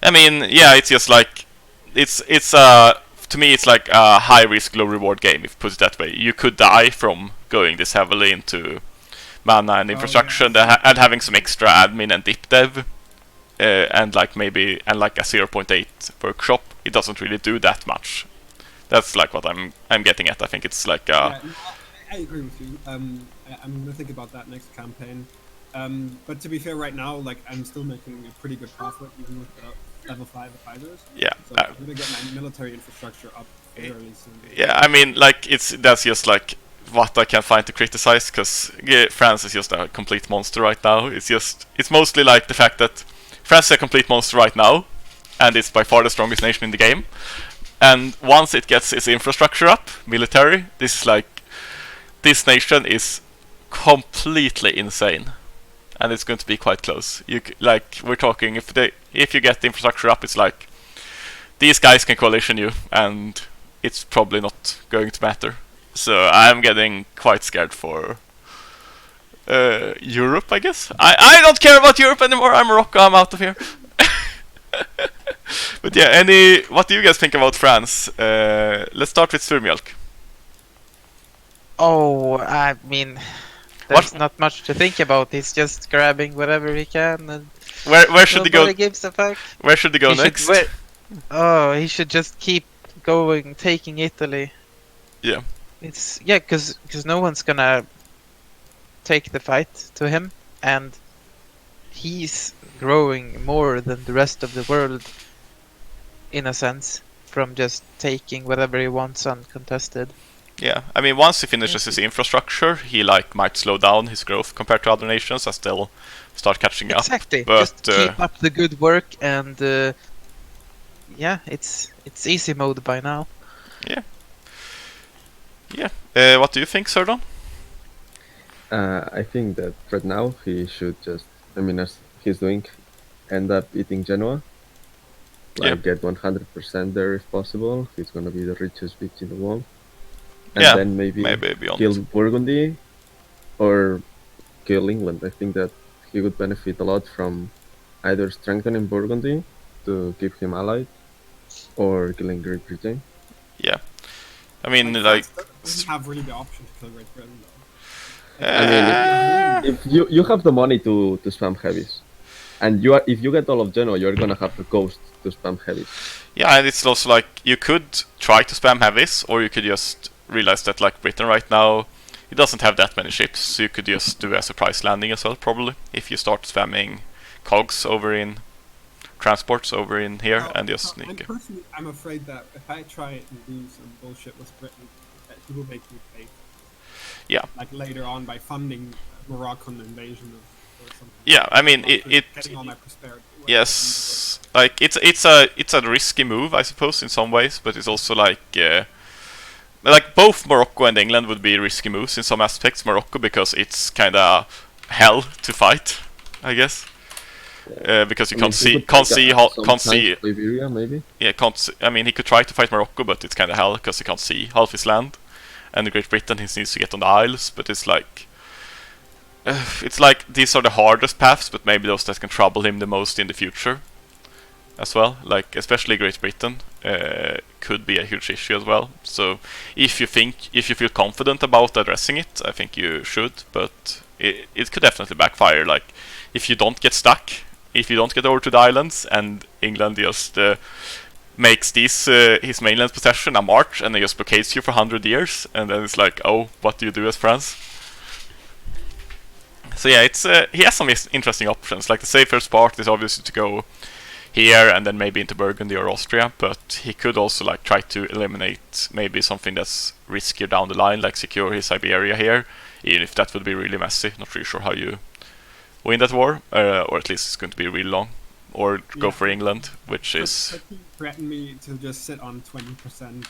I mean, yeah, it's just like it's to me it's like a high risk low reward game, if you put it that way. You could die from going this heavily into mana and infrastructure and having some extra admin and dip dev and like a 0.8 workshop. It doesn't really do that much. That's like what I'm getting at. I think it's like Yeah, no, I agree with you. I'm gonna think about that next campaign. But to be fair, right now, like I'm still making a pretty good profit even with the level 5 advisors. yeah. So I'm gonna get my military infrastructure up fairly soon. Yeah, I mean, like that's just like what I can find to criticize, because France is just a complete monster right now. It's mostly like the fact that France is a complete monster right now, and it's by far the strongest nation in the game. And once it gets its infrastructure up, military, this nation is completely insane, and it's going to be quite close. We're talking if you get the infrastructure up, it's like these guys can coalition you, and it's probably not going to matter. So I'm getting quite scared for Europe, I guess. I don't care about Europe anymore. I'm Morocco. I'm out of here. But yeah, what do you guys think about France? Let's start with Sur Mjölk. Oh, I mean, there's not much to think about. He's just grabbing whatever he can, and Where should he go? nobody gives a fuck. Where should he go He should next? he should just keep going, taking Italy. Yeah. Because no one's gonna take the fight to him, and he's growing more than the rest of the world, in a sense, from just taking whatever he wants uncontested. Yeah, I mean, once he finishes his infrastructure, he might slow down his growth compared to other nations as they'll start catching up. Exactly. But Just keep up the good work, and it's easy mode by now. What do you think, Surdon? I think that right now he should just, as he's doing, end up eating Genoa. Get 100% there if possible. He's gonna be the richest bitch in the world. And then maybe beyond. kill Burgundy or kill England. I think that he would benefit a lot from either strengthening Burgundy to keep him allied or killing Great Britain. Yeah. I mean, doesn't have really the option to kill Great Britain though. If you have the money to spam heavies, and if you get all of Genoa, you're gonna have the coast to spam heavies. Yeah, and it's also like you could try to spam heavies, or you could just realize that like Britain right now, it doesn't have that many ships, so you could just do a surprise landing as well, probably, if you start spamming cogs over in transports over in here and just sneak. I'm afraid that if I try and do some bullshit with Britain, that he will make me pay. Yeah. Like later on by funding Moroccan invasion or something. Yeah, I mean getting all my prosperity. Yes, like it's a risky move, I suppose, in some ways, but it's also like both Morocco and England would be risky moves in some aspects. Morocco because it's kind of hell to fight, I guess. Because you can't see Liberia, maybe. Yeah, I mean, he could try to fight Morocco, but it's kind of hell because he can't see half his land. And Great Britain, he needs to get on the Isles, but it's like these are the hardest paths, but maybe those that can trouble him the most in the future. as well. Like especially Great Britain could be a huge issue as well. So if you feel confident about addressing it, I think you should. But it could definitely backfire. Like if you don't get stuck, if you don't get over to the islands, and England just makes his mainland possession a march, and they just blockades you for 100 years, and then it's like, oh, what do you do as France? So yeah, he has some interesting options. Like the safest part is obviously to go here and then maybe into Burgundy or Austria, but he could also like try to eliminate maybe something that's riskier down the line, like secure his Iberia here, even if that would be really messy. Not really sure how you win that war, or at least it's going to be really long. Or go for England, which is... But he threatened me to just sit on 20%,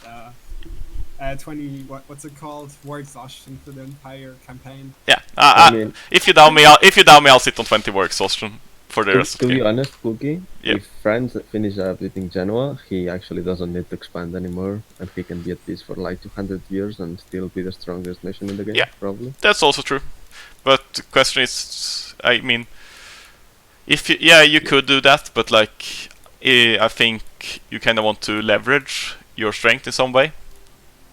what's it called? War exhaustion for the entire campaign. Yeah, I mean, if you down me, I'll sit on 20 war exhaustion for the rest of the to game. be honest, Cookie, Yep. if France finish beating Genoa, he actually doesn't need to expand anymore, and he can be at peace for like 200 years and still be the strongest nation in the game, Yeah. probably. That's also true. But the question is, I mean, you could do that, but like, I think you kind of want to leverage your strength in some way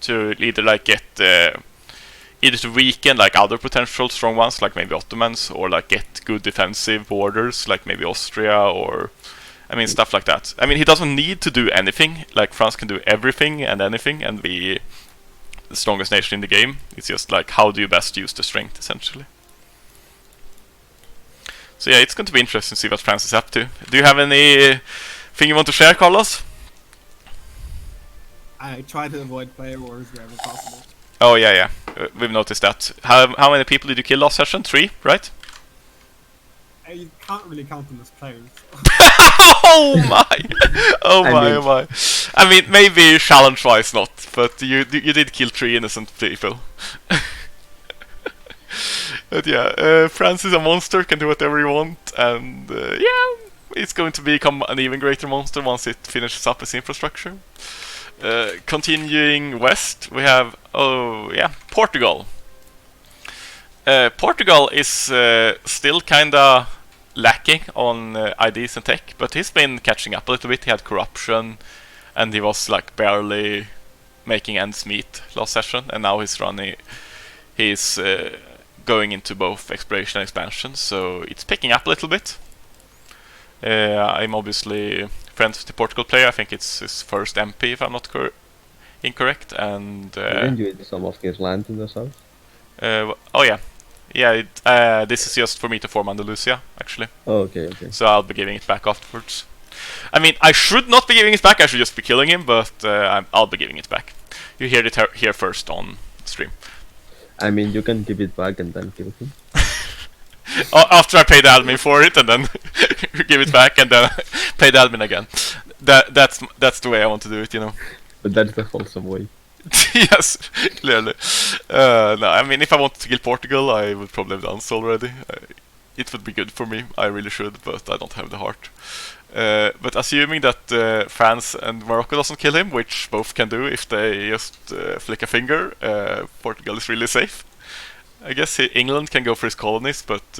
to either like get either to weaken like other potential strong ones, like maybe Ottomans, or like get good defensive borders, like maybe Austria, or I mean stuff like that. I mean, he doesn't need to do anything. Like France can do everything and anything and be the strongest nation in the game. It's just like how do you best use the strength, essentially. So yeah, it's going to be interesting to see what France is up to. Do you have any thing you want to share, Carlos? I try to avoid player wars wherever possible. Oh yeah. We've noticed that. How many people did you kill last session? 3, right? You can't really count them as players. Oh my! I mean, maybe challenge-wise not, but you did kill 3 innocent people. But yeah, France is a monster, can do whatever you want, and yeah, it's going to become an even greater monster once it finishes up its infrastructure. Continuing west, we have Portugal. Portugal is still kinda lacking on IDs and tech, but he's been catching up a little bit. He had corruption, and he was like barely making ends meet last session, and now he's going into both exploration and expansion, so it's picking up a little bit. I'm obviously friends with the Portugal player. I think it's his first MP, if I'm not incorrect. And Didn't you eat some of his land in the south? oh yeah, this is just for me to form Andalusia, actually. Oh, okay. So I'll be giving it back afterwards. I mean, I should not be giving it back. I should just be killing him, but I'll be giving it back. You heard it here first on stream. I mean, you can give it back and then kill him. After I pay the admin for it, and then give it back, and then pay the admin again. That's the way I want to do it, you know. But that's the wholesome way. Yes, clearly. No, I mean, if I wanted to kill Portugal, I would probably have done so already. It would be good for me. I really should, but I don't have the heart. But assuming that France and Morocco doesn't kill him, which both can do if they just flick a finger, Portugal is really safe. I guess England can go for his colonies, but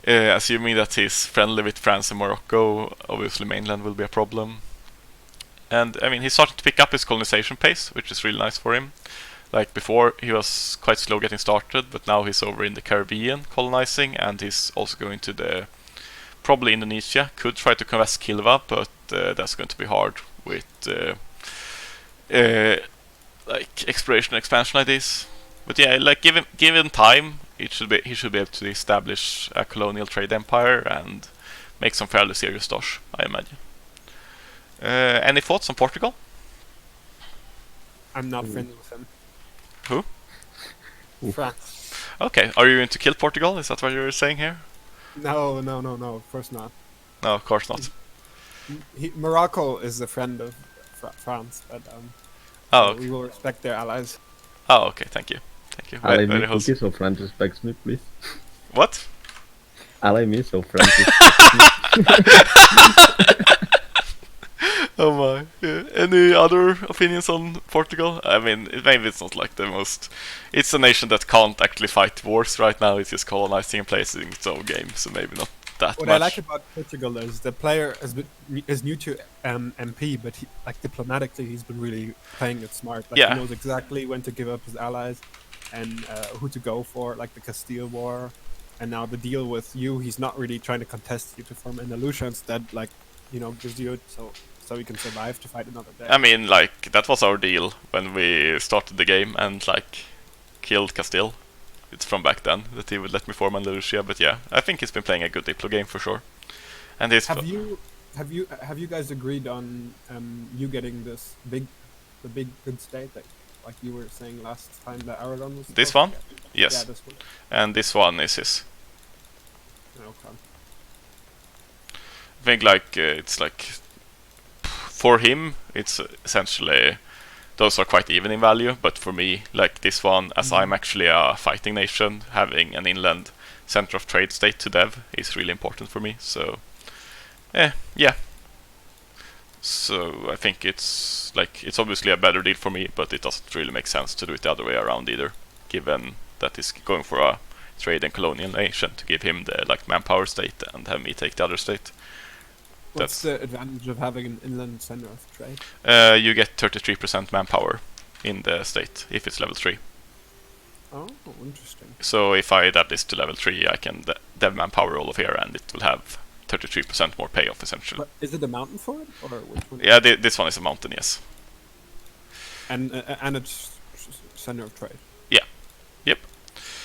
assuming that he's friendly with France and Morocco, obviously mainland will be a problem. And I mean, he's starting to pick up his colonization pace, which is really nice for him. Like before, he was quite slow getting started, but now he's over in the Caribbean colonizing, and he's also going to probably Indonesia. Could try to conquer Kilwa, but that's going to be hard with like exploration and expansion ideas. But yeah, like given time, he should be able to establish a colonial trade empire and make some fairly serious dosh, I imagine. Any thoughts on Portugal? I'm not friends with him. Who? France. Okay, are you going to kill Portugal? Is that what you're saying here? No, of course not. No, of course not. Morocco is a friend of France, but Oh, so okay. we will respect their allies. Oh, okay, thank you. Ally Very me, wholesome. Cookie, so France respects me, please. What? Ally me, so France respects me. Oh my. Yeah. Any other opinions on Portugal? I mean, maybe it's not like the most... It's a nation that can't actually fight wars right now. It's just colonizing and placing its own game, so maybe not that What much. I like about Portugal is the player is new to MP, but diplomatically he's been really playing it smart. Like Yeah. he knows exactly when to give up his allies and who to go for, like the Castile War, and now the deal with you. He's not really trying to contest you to form an illusion. Instead, gives you it so he can survive to fight another day. I mean, like, that was our deal when we started the game and, like, killed Castile. It's from back then that he would let me form Andalusia, but yeah, I think he's been playing a good Diplo game for sure. And he's Have you guys agreed on you getting the big good state that, like you were saying last time, that Aragon was This supposed one? to get? Yes. Yeah, this one. And this one is his. Okay. I think, like, it's like, for him, it's essentially, those are quite even in value, but for me, like this one, as I'm actually a fighting nation, having an inland center of trade state to dev is really important for me, so, yeah. So I think it's, like, it's obviously a better deal for me, but it doesn't really make sense to do it the other way around either, given that he's going for a trade and colonial nation, to give him the, like, manpower state and have me take the other state. What's the advantage of having an inland center of trade? You get 33% manpower in the state if it's level 3. Oh, interesting. So if I add this to level 3, I can dev manpower all of here, and it will have 33% more payoff essentially. But is it a mountain for it, or which one? Yeah, this one is a mountain, yes. And it's center of trade. Yeah. Yep.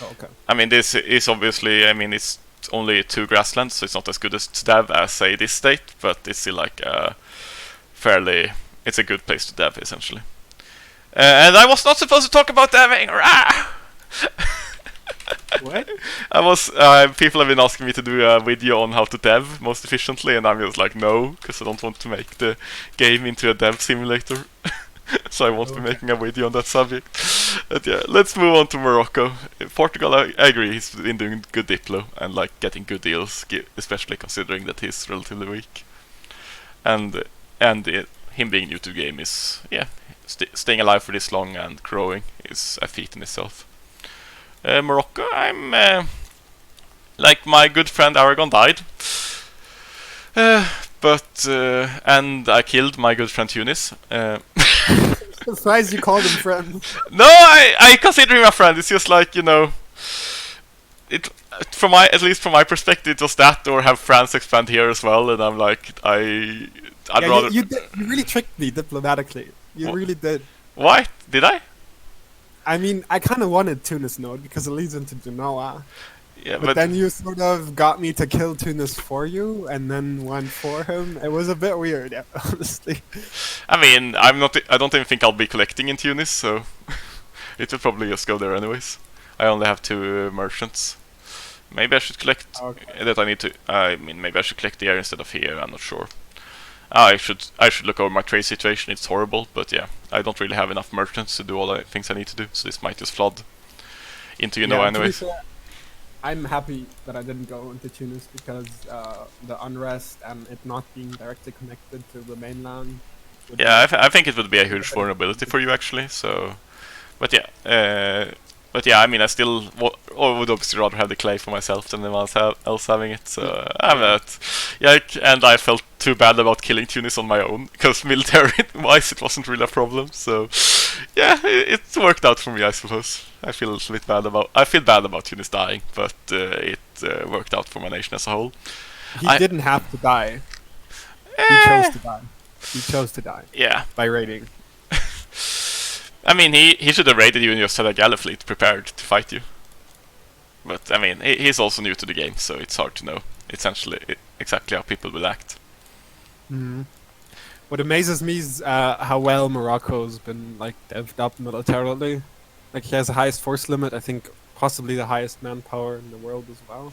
Oh, okay. I mean, this is obviously, I mean, it's only 2 grasslands, so it's not as good as dev as, say, this state, but it's still like it's a good place to dev essentially. And I was not supposed to talk about deving. Rah! What? I was. People have been asking me to do a video on how to dev most efficiently, and I'm just like, no, because I don't want to make the game into a dev simulator. So I won't be making a video on that subject. But yeah, let's move on to Morocco. Portugal, I agree, he's been doing good Diplo and like getting good deals, especially considering that he's relatively weak. And him being new to the game is, yeah, staying alive for this long and growing is a feat in itself. Morocco, I'm like, my good friend Aragon died, and I killed my good friend Tunis. Surprised you called him friend. No, I consider him a friend. It's just like, you know, at least from my perspective, it was that or have France expand here as well, and I'm like, I'd rather. You really tricked me diplomatically. You really did. Why did I? I mean, I kind of wanted Tunis node because it leads into Genoa. Yeah, But then you sort of got me to kill Tunis for you, and then went for him. It was a bit weird, yeah, honestly. I mean, I don't even think I'll be collecting in Tunis, so it will probably just go there anyways. I only have 2 merchants. Maybe I should collect that. I need to. I mean, maybe I should collect there instead of here. I'm not sure. I should look over my trade situation. It's horrible, but yeah, I don't really have enough merchants to do all the things I need to do. So this might just flood into Genoa anyways. I'm happy that I didn't go into Tunis because the unrest and it not being directly connected to the mainland. Yeah, I think it would be a huge vulnerability for you actually. So, but yeah, I mean, I still would obviously rather have the clay for myself than anyone else having it. So I'm not. Yeah, and I felt too bad about killing Tunis on my own because military-wise it wasn't really a problem. So yeah, it worked out for me, I suppose. I feel bad about Tunis dying, but it worked out for my nation as a whole. He didn't have to die. He chose to die. He chose to die. Yeah. By raiding. I mean, he should have raided you and just had a galley fleet prepared to fight you. But I mean, he's also new to the game, so it's hard to know essentially exactly how people will act. What amazes me is how well Morocco's been like devved up militarily. Like he has the highest force limit, I think possibly the highest manpower in the world as well.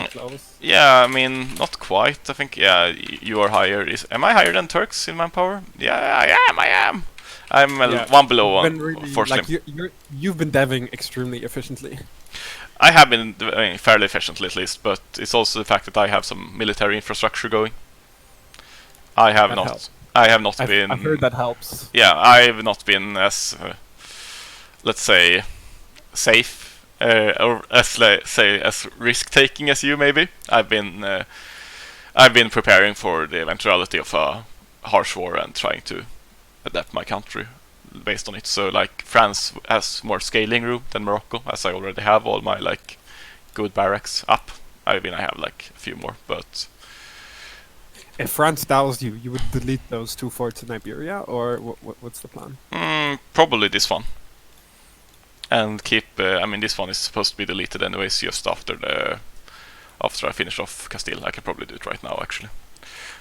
Close. Yeah, I mean, not quite. I think, yeah, you are higher. Am I higher than Turks in manpower? Yeah, I am. I'm one below one. Really, force like limit. you've been deving extremely efficiently. I have been fairly efficiently at least, but it's also the fact that I have some military infrastructure going. I have not been. I've heard that helps. Yeah, I've not been as, let's say, safe or as risk-taking as you maybe. I've been preparing for the eventuality of a harsh war and trying to adapt my country based on it. So like France has more scaling room than Morocco, as I already have all my like good barracks up. I mean, I have like a few more, but If France doused you, you would delete those 2 forts in Iberia, or what's the plan? probably this one. And keep. I mean, this one is supposed to be deleted anyways, just after I finish off Castile. I can probably do it right now, actually.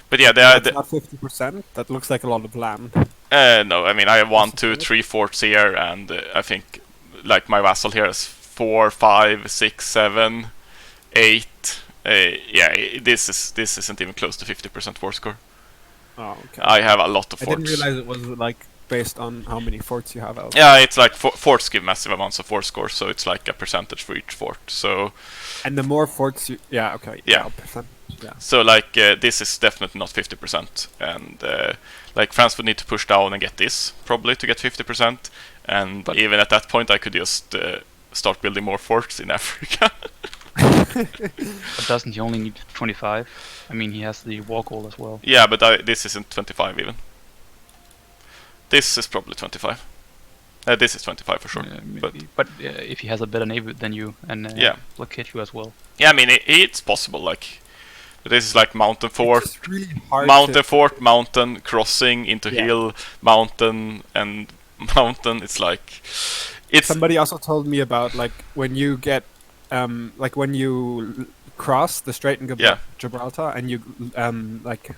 But yeah, That's not 50%. That looks like a lot of land. no, I mean I have 1, 2, 3 forts here, and I think like my vassal here has 4, 5, 6, 7, 8. Yeah, this isn't even close to 50% fort score. Oh, okay. I have a lot of I forts. didn't realize it was like based on how many forts you have out. Yeah, it's like forts give massive amounts of fort score, so it's like a percentage for each fort. So And the more forts you... Yeah, okay. Yeah. Percentage, yeah. So like this is definitely not 50%, and like France would need to push down and get this probably to get 50%, and But- even at that point I could just start building more forts in Africa. But doesn't he only need 25? I mean, he has the war goal as well. Yeah, but this isn't 25 even. This is probably 25. This is 25 for sure. Maybe. But if he has a better navy than you and Yeah. blockade you as well. Yeah, I mean it's possible. Like, but this is like mountain fort, It's just really hard mountain to... fort, mountain crossing into Yeah. hill, mountain and mountain. It's like it's Somebody also told me about like when you get like when you cross the Strait of Yeah. Gibraltar and you like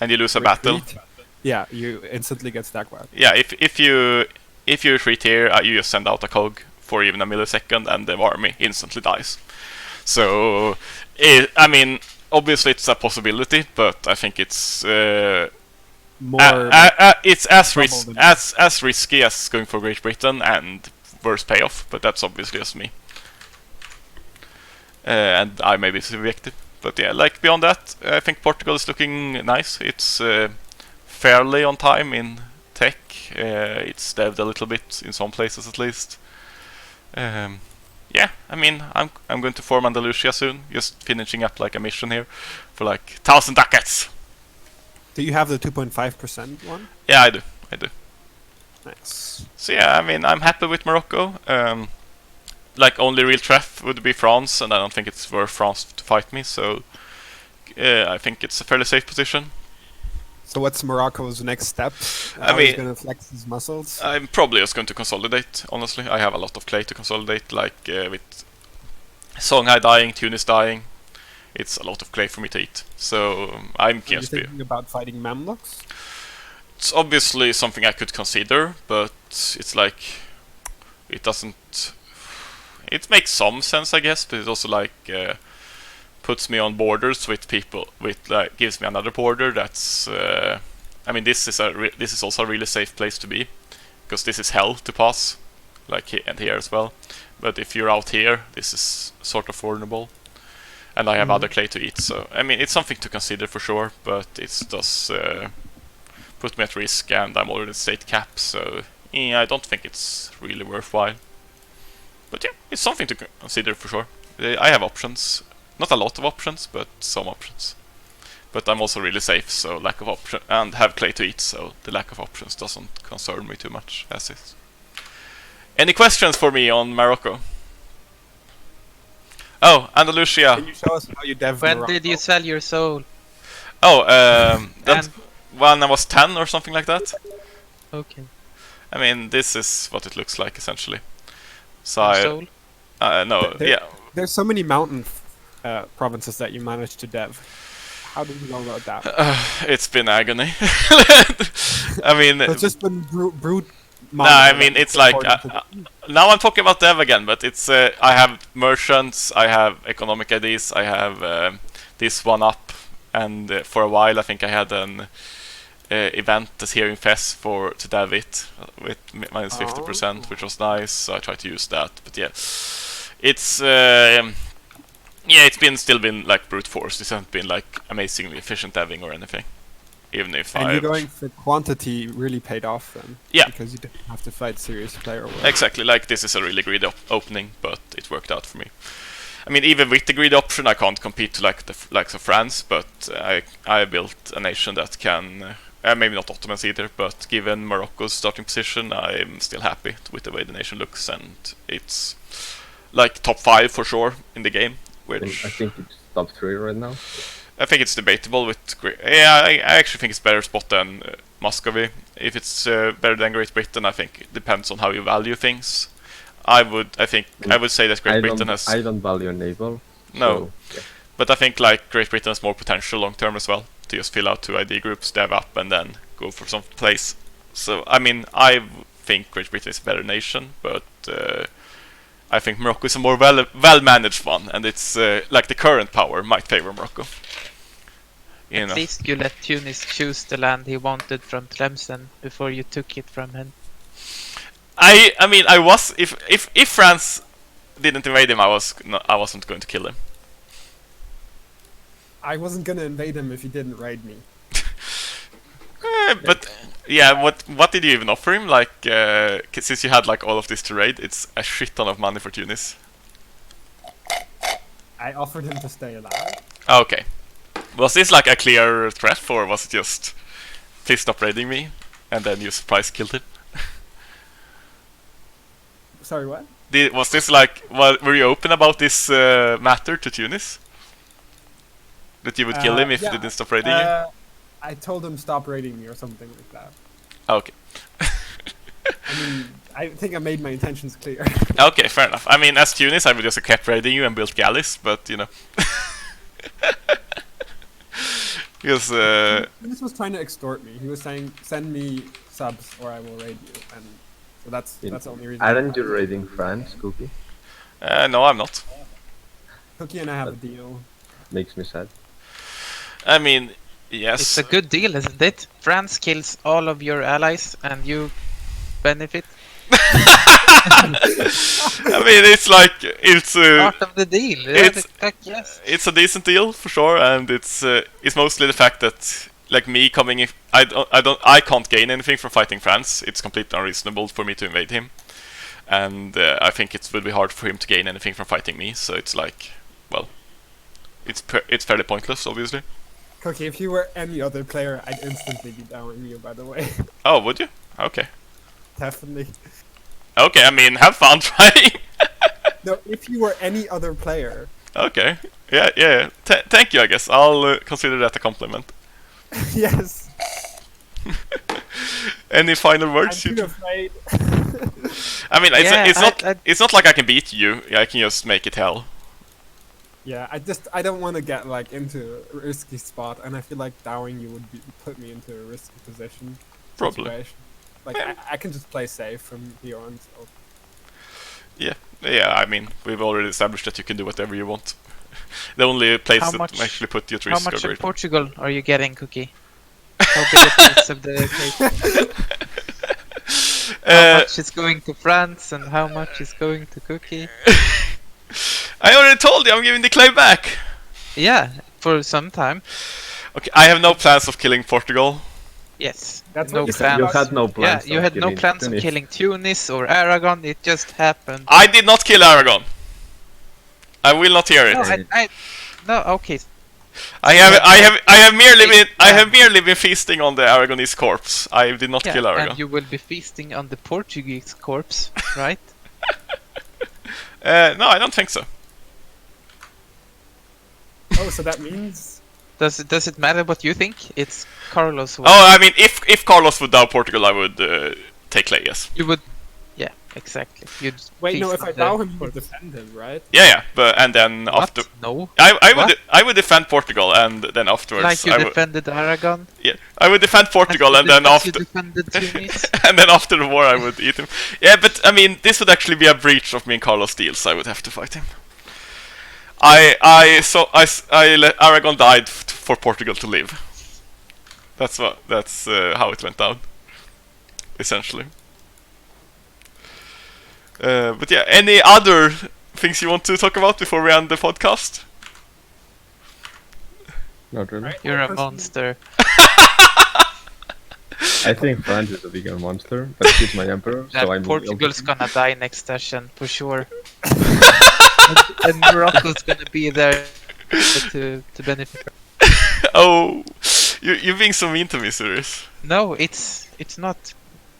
and you lose a battle. retreat, yeah, you instantly get stack wiped. Yeah, if you retreat here, you just send out a cog for even a millisecond, and the army instantly dies. So, I mean, obviously it's a possibility, but I think it's More it's as trouble than- as risky as going for Great Britain and worse payoff. But that's obviously just me, and I may be subjective. But yeah, like beyond that, I think Portugal is looking nice. It's fairly on time in tech. It's devved a little bit in some places at least. Yeah, I mean, I'm going to form Andalusia soon. Just finishing up like a mission here for like 1,000 ducats. Do you have the 2.5% one? Yeah, I do. Nice. So yeah, I mean, I'm happy with Morocco. Like only real threat would be France, and I don't think it's worth France to fight me. So I think it's a fairly safe position. So what's Morocco's next step? I How he's mean- gonna flex his muscles? I'm probably just going to consolidate. Honestly, I have a lot of clay to consolidate. Like with Songhai dying, Tunis dying, it's a lot of clay for me to eat. So I'm Are you just thinking about fighting Mamluks? it's obviously something I could consider, but it's like it doesn't. It makes some sense, I guess, but it also like puts me on borders with people. With like gives me another border. That's. I mean, this is also a really safe place to be, because this is hell to pass, like and here as well. But if you're out here, this is sort of vulnerable, and I have other clay to eat. So I mean, it's something to consider for sure, but it does put me at risk, and I'm already state cap, so yeah, I don't think it's really worthwhile. But yeah, it's something to consider for sure. I have options, not a lot of options, but some options. But I'm also really safe, so lack of option, and have clay to eat, so the lack of options doesn't concern me too much as is. Any questions for me on Morocco? Oh, Andalusia. Can you show us how you dev When Morocco? did you sell your soul? Oh, that And- when I was 10 or something like that. Okay. I mean, this is what it looks like essentially. So Your I, soul? no, There- yeah. There's so many mountain provinces that you managed to dev. How did you go about that? It's been agony. I mean, So it's just been brute. no, I mean it's like now I'm talking about dev again, but it's I have merchants, I have economic IDs, I have this one up, and for a while I think I had an event that's here in Fes to dev it with minus 50%, which was nice. So I tried to use that, but yeah, it's yeah, it's still been like brute force. This hasn't been like amazingly efficient deving or anything. even if And you're going for quantity really paid off then. Yeah. Because you didn't have to fight serious player. Exactly, like this is a really greedy opening, but it worked out for me. I mean, even with the greedy option, I can't compete to like the likes of France, but I built a nation that can, maybe not Ottomans either, but given Morocco's starting position, I'm still happy with the way the nation looks, and it's like top 5 for sure in the game. Which I think it's top 3 right now. I think it's debatable with yeah, I actually think it's better spot than Muscovy. If it's better than Great Britain, I think it depends on how you value things. I would say that Great Britain has. I don't value naval. No, so, yeah. but I think like Great Britain has more potential long term as well to just fill out 2 ID groups, dev up, and then go for some place. So I mean, I think Great Britain is a better nation, but I think Morocco is a more well managed one, and it's like the current power might favor Morocco. At least you let Tunis choose the land he wanted from Tlemcen before you took it from him. I mean, I was if France didn't invade him, I wasn't going to kill him. I wasn't gonna invade him if he didn't raid me. But yeah, what did you even offer him? Like, since you had like all of this to raid, it's a shit ton of money for Tunis. I offered him to stay alive. Okay, was this like a clear threat, or was it just please stop raiding me, and then you surprise killed him? Sorry, what? Was this like, were you open about this matter to Tunis? That you would kill him if he didn't stop raiding you? I told him stop raiding me or something like that. Okay. I mean, I think I made my intentions clear. Okay, fair enough. I mean, as Tunis, I would just have kept raiding you and built galleys, but you know. Because Tunis was trying to extort me. He was saying, "Send me subs or I will raid you," and so that's the only reason. Aren't you raiding France, Cookie? no, I'm not. Cookie and I have a deal. Makes me sad. I mean, yes. It's a good deal, isn't it? France kills all of your allies and you benefit. I mean, it's like it's Part of the deal. Yes. It's a decent deal for sure, and it's mostly the fact that like me coming, if I can't gain anything from fighting France. It's completely unreasonable for me to invade him, and I think it would be hard for him to gain anything from fighting me. So it's like, well, it's fairly pointless, obviously. Cookie, if you were any other player, I'd instantly be downing you. By the way. Oh, would you? Okay. Definitely. Okay, I mean, have fun trying. No, if you were any other player. Okay. Yeah. Thank you, I guess. I'll consider that a compliment. Yes. Any final words? I'm too afraid. I mean, it's not like I can beat you. I can just make it hell. Yeah, I don't want to get like into a risky spot, and I feel like dowing you would put me into a risky position. Probably. Situation. Like I can just play safe from here on. So. Yeah. I mean, we've already established that you can do whatever you want. The only place that actually put you at risk. How much are of Portugal are you getting, Cookie? How big a piece of the cake? How much is going to France and how much is going to Cookie? I already told you I'm giving the claim back. Yeah, for some time. Okay, I have no plans of killing Portugal. Yes. That's no what you said. plans. You had no plans. Yeah, you had no plans of killing Tunis or Aragon. It just happened. I did not kill Aragon. I will not hear it. No, no, okay. I have merely been feasting on the Aragonese corpse. I did not kill Aragon. And you will be feasting on the Portuguese corpse, right? No, I don't think so. Oh, so that means. Does it matter what you think? It's Carlos. Oh, I mean, if Carlos would down Portugal, I would take Clay, yes. You would, yeah, exactly. You'd Wait, no, feast if I on down the him, you would defend him, right? Yeah, but and then What? after No. I would defend Portugal, and then afterwards Like you defended Aragon. Yeah, I would defend Portugal, and then after you defended Tunis. and then after the war, I would eat him. Yeah, but I mean, this would actually be a breach of me and Carlos' deals. I would have to fight him. I let Aragon died for Portugal to live. That's how it went down, essentially. But yeah, any other things you want to talk about before we end the podcast? Not really. Right, You're a personally- monster. I think France is a bigger monster, but he's my emperor, That so I'm Portugal's gonna die next session for sure. and Morocco's gonna be there to benefit. Oh, you're being so mean to me, serious. No, it's not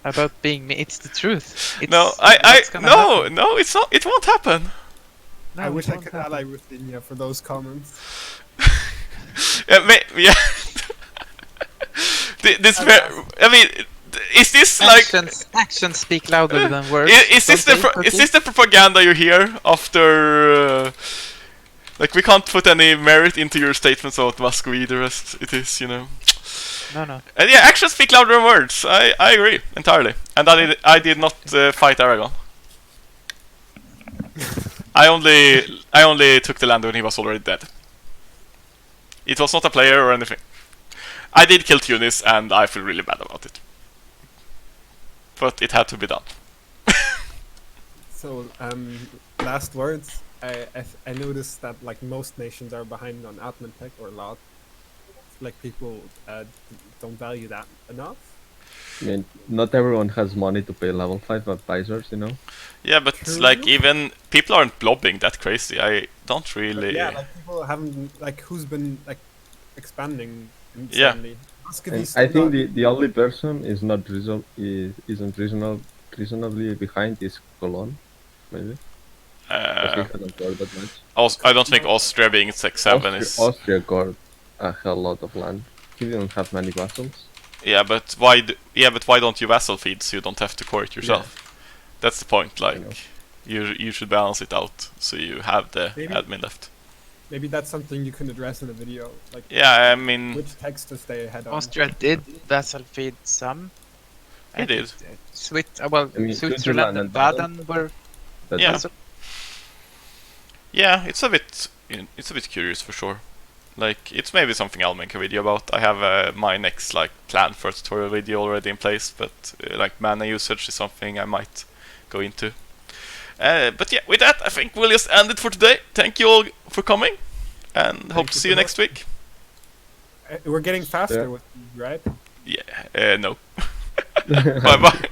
about being me. It's the truth. It's No, what's gonna happen. no, it's not. It won't happen. No, I it wish I won't could happen. ally with India for those comments. Yeah. This I mean, is this like? Actions speak louder than words. Is this don't they, is this the propaganda you hear after? Like we can't put any merit into your statements about Moscow either, as it is, you know. No. And yeah, actions speak louder than words. I agree entirely. And I did not fight Aragon. I only took the land when he was already dead. It was not a player or anything. I did kill Tunis, and I feel really bad about it. But it had to be done. So, last words. I noticed that like most nations are behind on admin tech or a lot. Like people don't value that enough. I mean, not everyone has money to pay level 5 advisors, you know? Yeah, but True. like even people aren't blobbing that crazy. I don't But really. yeah, like people haven't like who's been like expanding Yeah. insanely. And I think the only person is not isn't reasonably behind is Cologne, maybe. Because he hasn't got that much. I don't think Austria being 6-7 is. Austria got a hell lot of land. He didn't have many vassals. Yeah, but why? But why don't you vassal feed so you don't have to core it yourself? That's the point. Like, you should balance it out so you have the Maybe. admin left. Maybe that's something you can address in a video. Like Yeah, I mean, which text to stay ahead on. Austria did vassal feed some. He did. Well, I mean, Switzerland and Baden were But Yeah. vassal. Yeah, it's a bit curious for sure. Like, it's maybe something I'll make a video about. I have my next like plan for a tutorial video already in place, but like mana usage is something I might go into. But yeah, with that, I think we'll just end it for today. Thank you all for coming, and hope to you see you so next week. We're getting faster Yeah. with these, right? Yeah, no. Bye bye.